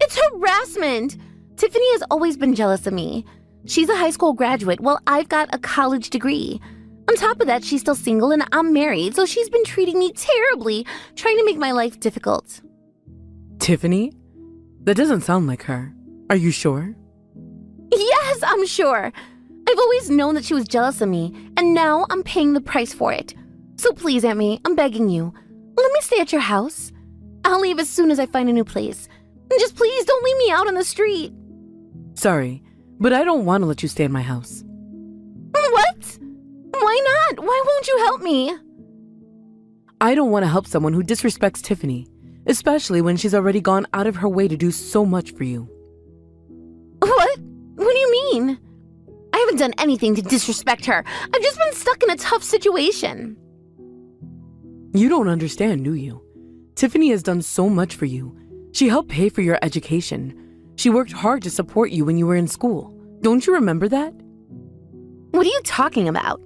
It's harassment! Tiffany has always been jealous of me. She's a high school graduate, while I've got a college degree. On top of that, she's still single and I'm married, so she's been treating me terribly, trying to make my life difficult. Tiffany? That doesn't sound like her. Are you sure? Yes, I'm sure. I've always known that she was jealous of me, and now I'm paying the price for it. So please, Aunt May, I'm begging you. Let me stay at your house. I'll leave as soon as I find a new place. Just please don't leave me out on the street. Sorry, but I don't want to let you stay in my house. What? Why not? Why won't you help me? I don't want to help someone who disrespects Tiffany. especially when she's already gone out of her way to do so much for you. What? What do you mean? I haven't done anything to disrespect her. I've just been stuck in a tough situation. You don't understand, do you? Tiffany has done so much for you. She helped pay for your education. She worked hard to support you when you were in school. Don't you remember that? What are you talking about?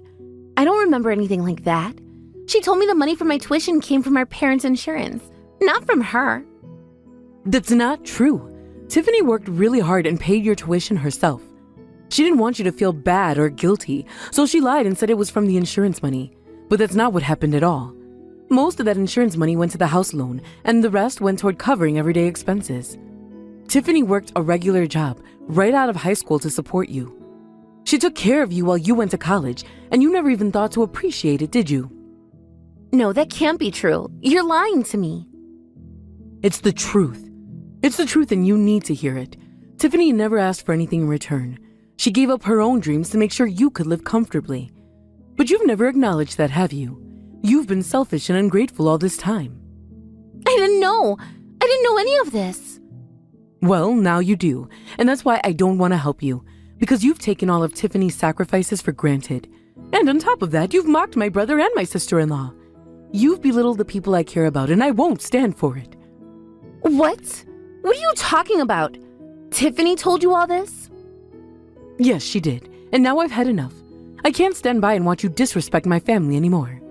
I don't remember anything like that. She told me the money for my tuition came from our parents' insurance, not from her. That's not true. Tiffany worked really hard and paid your tuition herself. She didn't want you to feel bad or guilty, so she lied and said it was from the insurance money. But that's not what happened at all. Most of that insurance money went to the house loan, and the rest went toward covering everyday expenses. Tiffany worked a regular job right out of high school to support you. She took care of you while you went to college, and you never even thought to appreciate it, did you? No, that can't be true. You're lying to me. It's the truth. It's the truth, and you need to hear it. Tiffany never asked for anything in return. She gave up her own dreams to make sure you could live comfortably. But you've never acknowledged that, have you? You've been selfish and ungrateful all this time. I didn't know. I didn't know any of this. Well, now you do, and that's why I don't want to help you, because you've taken all of Tiffany's sacrifices for granted. And on top of that, you've mocked my brother and my sister-in-law. You've belittled the people I care about, and I won't stand for it. What? What are you talking about? Tiffany told you all this? Yes, she did, and now I've had enough. I can't stand by and watch you disrespect my family anymore.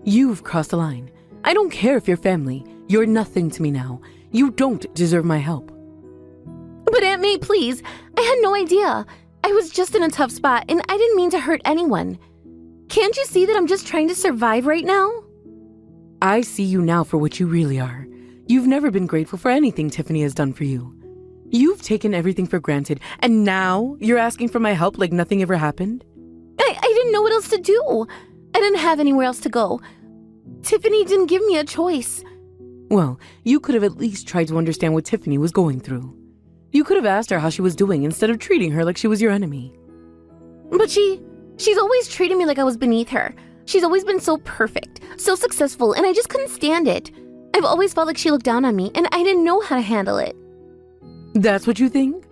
You've crossed the line. I don't care if you're family. You're nothing to me now. You don't deserve my help. But Aunt May, please. I had no idea. I was just in a tough spot, and I didn't mean to hurt anyone. Can't you see that I'm just trying to survive right now? I see you now for what you really are. You've never been grateful for anything Tiffany has done for you. You've taken everything for granted, and now you're asking for my help like nothing ever happened? I didn't know what else to do. I didn't have anywhere else to go. Tiffany didn't give me a choice. Well, you could have at least tried to understand what Tiffany was going through. You could have asked her how she was doing instead of treating her like she was your enemy. But she's always treated me like I was beneath her. She's always been so perfect, so successful, and I just couldn't stand it. I've always felt like she looked down on me, and I didn't know how to handle it. That's what you think?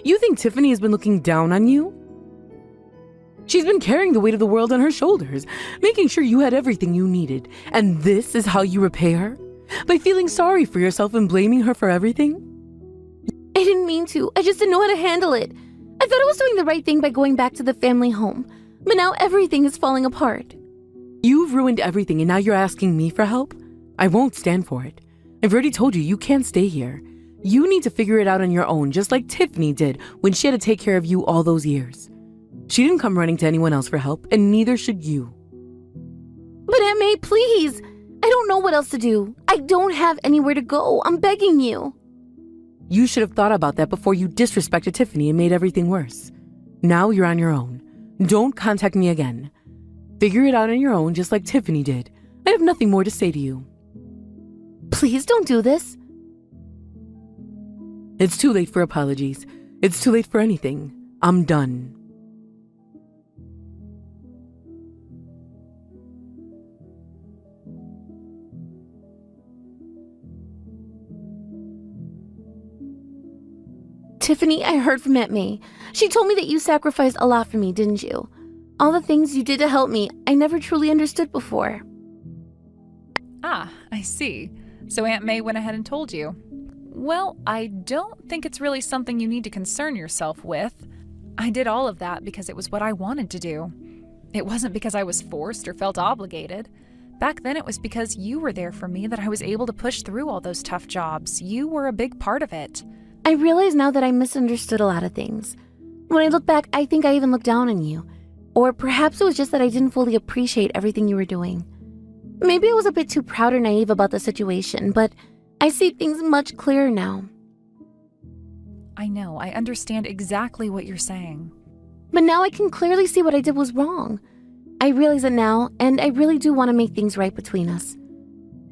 You think Tiffany has been looking down on you? She's been carrying the weight of the world on her shoulders, making sure you had everything you needed. And this is how you repay her? By feeling sorry for yourself and blaming her for everything? I didn't mean to. I just didn't know how to handle it. I thought I was doing the right thing by going back to the family home. But now everything is falling apart. You've ruined everything and now you're asking me for help? I won't stand for it. I've already told you you can't stay here. You need to figure it out on your own, just like Tiffany did when she had to take care of you all those years. She didn't come running to anyone else for help, and neither should you. But Aunt May, please. I don't know what else to do. I don't have anywhere to go. I'm begging you. You should have thought about that before you disrespected Tiffany and made everything worse. Now you're on your own. Don't contact me again. Figure it out on your own, just like Tiffany did. I have nothing more to say to you. Please don't do this. It's too late for apologies. It's too late for anything. I'm done. Tiffany, I heard from Aunt May. She told me that you sacrificed a lot for me, didn't you? All the things you did to help me, I never truly understood before. Ah, I see. So Aunt May went ahead and told you. Well, I don't think it's really something you need to concern yourself with. I did all of that because it was what I wanted to do. It wasn't because I was forced or felt obligated. Back then it was because you were there for me that I was able to push through all those tough jobs. You were a big part of it. I realize now that I misunderstood a lot of things. When I look back, I think I even looked down on you. Or perhaps it was just that I didn't fully appreciate everything you were doing. Maybe I was a bit too proud or naive about the situation, but I see things much clearer now. I know, I understand exactly what you're saying. But now I can clearly see what I did was wrong. I realize it now, and I really do want to make things right between us.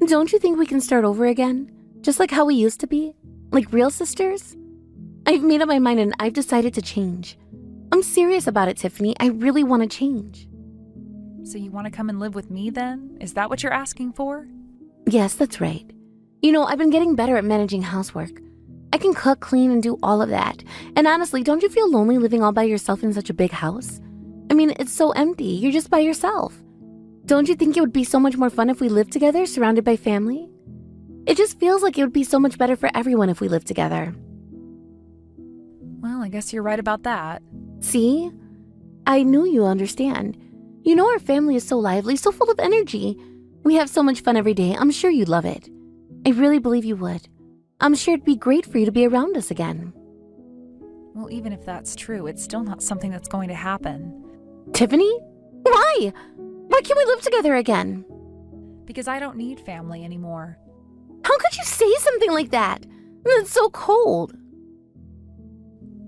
Don't you think we can start over again? Just like how we used to be? Like real sisters? I've made up my mind and I've decided to change. I'm serious about it, Tiffany. I really want to change. So you want to come and live with me then? Is that what you're asking for? Yes, that's right. I've been getting better at managing housework. I can cook, clean, and do all of that. And honestly, don't you feel lonely living all by yourself in such a big house? I mean, it's so empty. You're just by yourself. Don't you think it would be so much more fun if we lived together, surrounded by family? It just feels like it would be so much better for everyone if we lived together. Well, I guess you're right about that. See? I knew you understand. Our family is so lively, so full of energy. We have so much fun every day. I'm sure you'd love it. I really believe you would. I'm sure it'd be great for you to be around us again. Well, even if that's true, it's still not something that's going to happen. Tiffany? Why? Why can't we live together again? Because I don't need family anymore. How could you say something like that? It's so cold.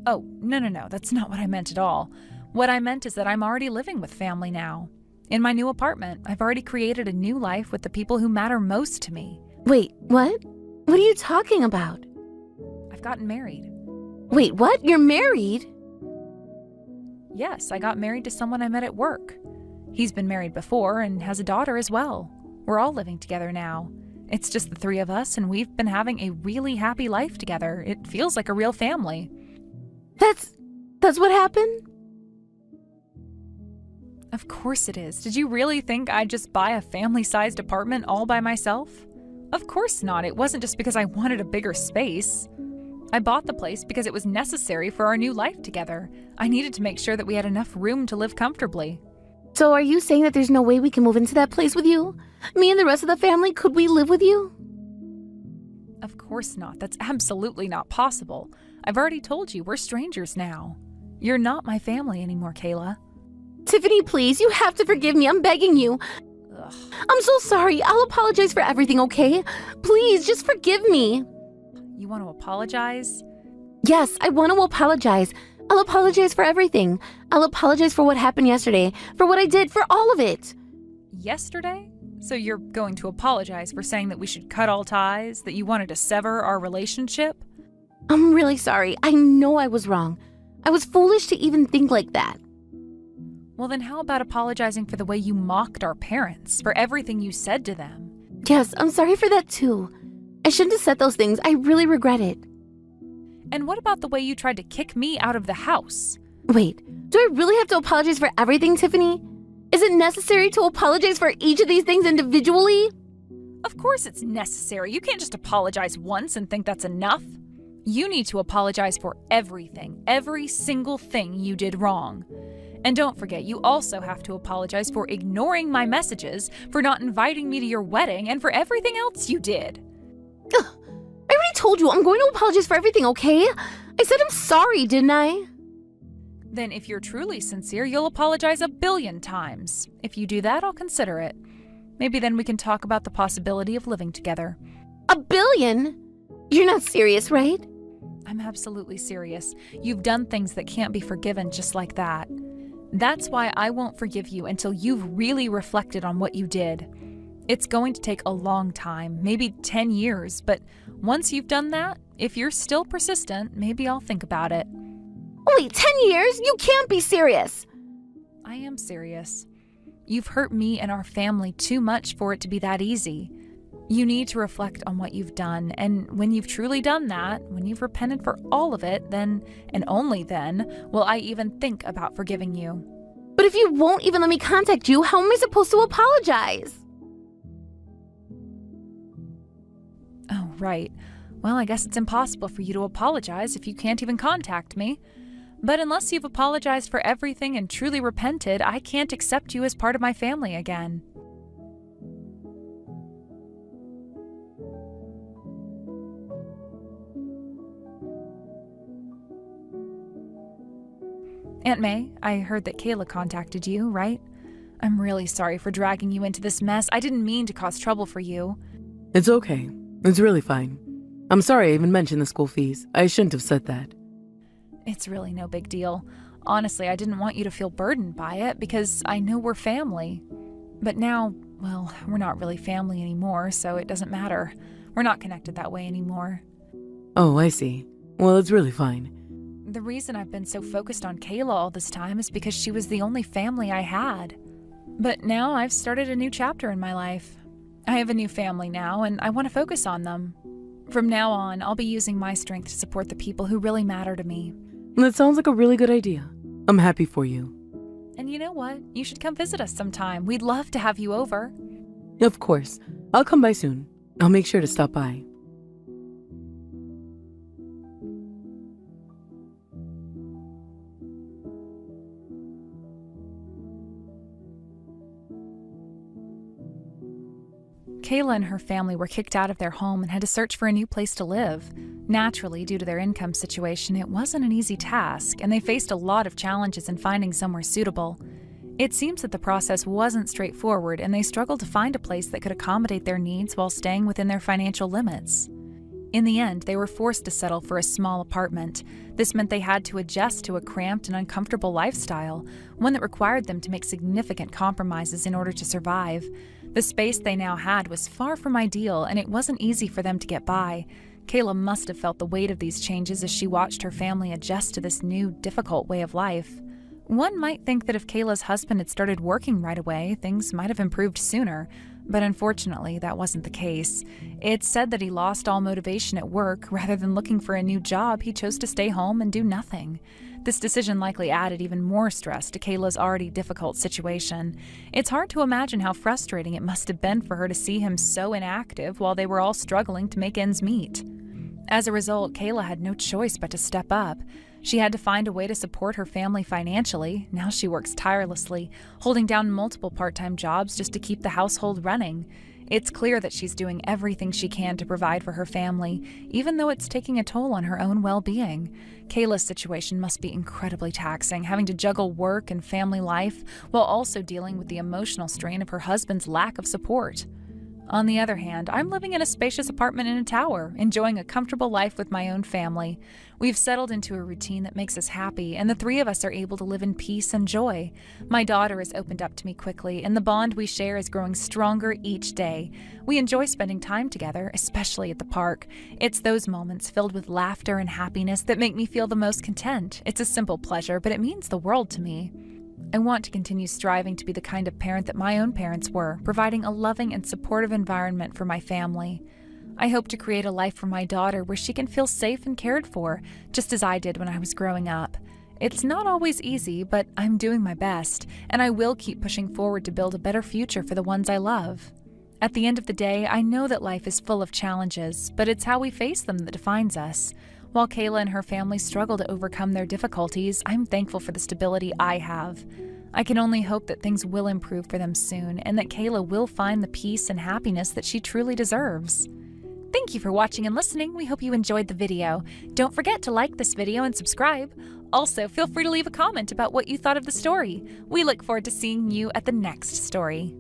Oh, no, that's not what I meant at all. What I meant is that I'm already living with family now. In my new apartment, I've already created a new life with the people who matter most to me. Wait, what? What are you talking about? I've gotten married. Wait, what? You're married? Yes, I got married to someone I met at work. He's been married before and has a daughter as well. We're all living together now. It's just the three of us, and we've been having a really happy life together. It feels like a real family. That's what happened? Of course it is. Did you really think I'd just buy a family-sized apartment all by myself? Of course not. It wasn't just because I wanted a bigger space. I bought the place because it was necessary for our new life together. I needed to make sure that we had enough room to live comfortably. So are you saying that there's no way we can move into that place with you? Me and the rest of the family, could we live with you? Of course not. That's absolutely not possible. I've already told you, we're strangers now. You're not my family anymore, Kayla. Tiffany, please, you have to forgive me. I'm begging you. Ugh. I'm so sorry. I'll apologize for everything, okay? Please, just forgive me. You want to apologize? Yes, I want to apologize. I'll apologize for everything. I'll apologize for what happened yesterday, for what I did, for all of it. Yesterday? So you're going to apologize for saying that we should cut all ties, that you wanted to sever our relationship? I'm really sorry. I know I was wrong. I was foolish to even think like that. Well, then how about apologizing for the way you mocked our parents, for everything you said to them? Yes, I'm sorry for that too. I shouldn't have said those things. I really regret it. And what about the way you tried to kick me out of the house? Wait, do I really have to apologize for everything, Tiffany? Is it necessary to apologize for each of these things individually? Of course it's necessary. You can't just apologize once and think that's enough. You need to apologize for everything, every single thing you did wrong. And don't forget, you also have to apologize for ignoring my messages, for not inviting me to your wedding, and for everything else you did. Ugh, I already told you I'm going to apologize for everything, okay? I said I'm sorry, didn't I? Then if you're truly sincere, you'll apologize 1 billion times. If you do that, I'll consider it. Maybe then we can talk about the possibility of living together. 1 billion? You're not serious, right? I'm absolutely serious. You've done things that can't be forgiven just like that. That's why I won't forgive you until you've really reflected on what you did. It's going to take a long time, maybe 10 years, but once you've done that, if you're still persistent, maybe I'll think about it. Wait, 10 years? You can't be serious. I am serious. You've hurt me and our family too much for it to be that easy. You need to reflect on what you've done, and when you've truly done that, when you've repented for all of it, then, and only then, will I even think about forgiving you. But if you won't even let me contact you, how am I supposed to apologize? Oh, right. Well, I guess it's impossible for you to apologize if you can't even contact me. But unless you've apologized for everything and truly repented, I can't accept you as part of my family again. Aunt May, I heard that Kayla contacted you, right? I'm really sorry for dragging you into this mess. I didn't mean to cause trouble for you. It's okay. It's really fine. I'm sorry I even mentioned the school fees. I shouldn't have said that. It's really no big deal. Honestly, I didn't want you to feel burdened by it because I know we're family. But now, well, we're not really family anymore, so it doesn't matter. We're not connected that way anymore. Oh, I see. Well, it's really fine. The reason I've been so focused on Kayla all this time is because she was the only family I had. But now I've started a new chapter in my life. I have a new family now, and I want to focus on them. From now on, I'll be using my strength to support the people who really matter to me. That sounds like a really good idea. I'm happy for you. And you know what? You should come visit us sometime. We'd love to have you over. Of course. I'll come by soon. I'll make sure to stop by. Kayla and her family were kicked out of their home and had to search for a new place to live. Naturally, due to their income situation, it wasn't an easy task, and they faced a lot of challenges in finding somewhere suitable. It seems that the process wasn't straightforward, and they struggled to find a place that could accommodate their needs while staying within their financial limits. In the end, they were forced to settle for a small apartment. This meant they had to adjust to a cramped and uncomfortable lifestyle, one that required them to make significant compromises in order to survive. The space they now had was far from ideal, and it wasn't easy for them to get by. Kayla must have felt the weight of these changes as she watched her family adjust to this new, difficult way of life. One might think that if Kayla's husband had started working right away, things might have improved sooner, but unfortunately, that wasn't the case. It's said that he lost all motivation at work. Rather than looking for a new job, he chose to stay home and do nothing. This decision likely added even more stress to Kayla's already difficult situation. It's hard to imagine how frustrating it must have been for her to see him so inactive while they were all struggling to make ends meet. As a result, Kayla had no choice but to step up. She had to find a way to support her family financially. Now she works tirelessly, holding down multiple part-time jobs just to keep the household running. It's clear that she's doing everything she can to provide for her family, even though it's taking a toll on her own well-being. Kayla's situation must be incredibly taxing, having to juggle work and family life while also dealing with the emotional strain of her husband's lack of support. On the other hand, I'm living in a spacious apartment in a tower, enjoying a comfortable life with my own family. We've settled into a routine that makes us happy, and the three of us are able to live in peace and joy. My daughter has opened up to me quickly, and the bond we share is growing stronger each day. We enjoy spending time together, especially at the park. It's those moments filled with laughter and happiness that make me feel the most content. It's a simple pleasure, but it means the world to me. I want to continue striving to be the kind of parent that my own parents were, providing a loving and supportive environment for my family. I hope to create a life for my daughter where she can feel safe and cared for, just as I did when I was growing up. It's not always easy, but I'm doing my best, and I will keep pushing forward to build a better future for the ones I love. At the end of the day, I know that life is full of challenges, but it's how we face them that defines us. While Kayla and her family struggle to overcome their difficulties, I'm thankful for the stability I have. I can only hope that things will improve for them soon, and that Kayla will find the peace and happiness that she truly deserves. Thank you for watching and listening. We hope you enjoyed the video. Don't forget to like this video and subscribe. Also, feel free to leave a comment about what you thought of the story. We look forward to seeing you at the next story.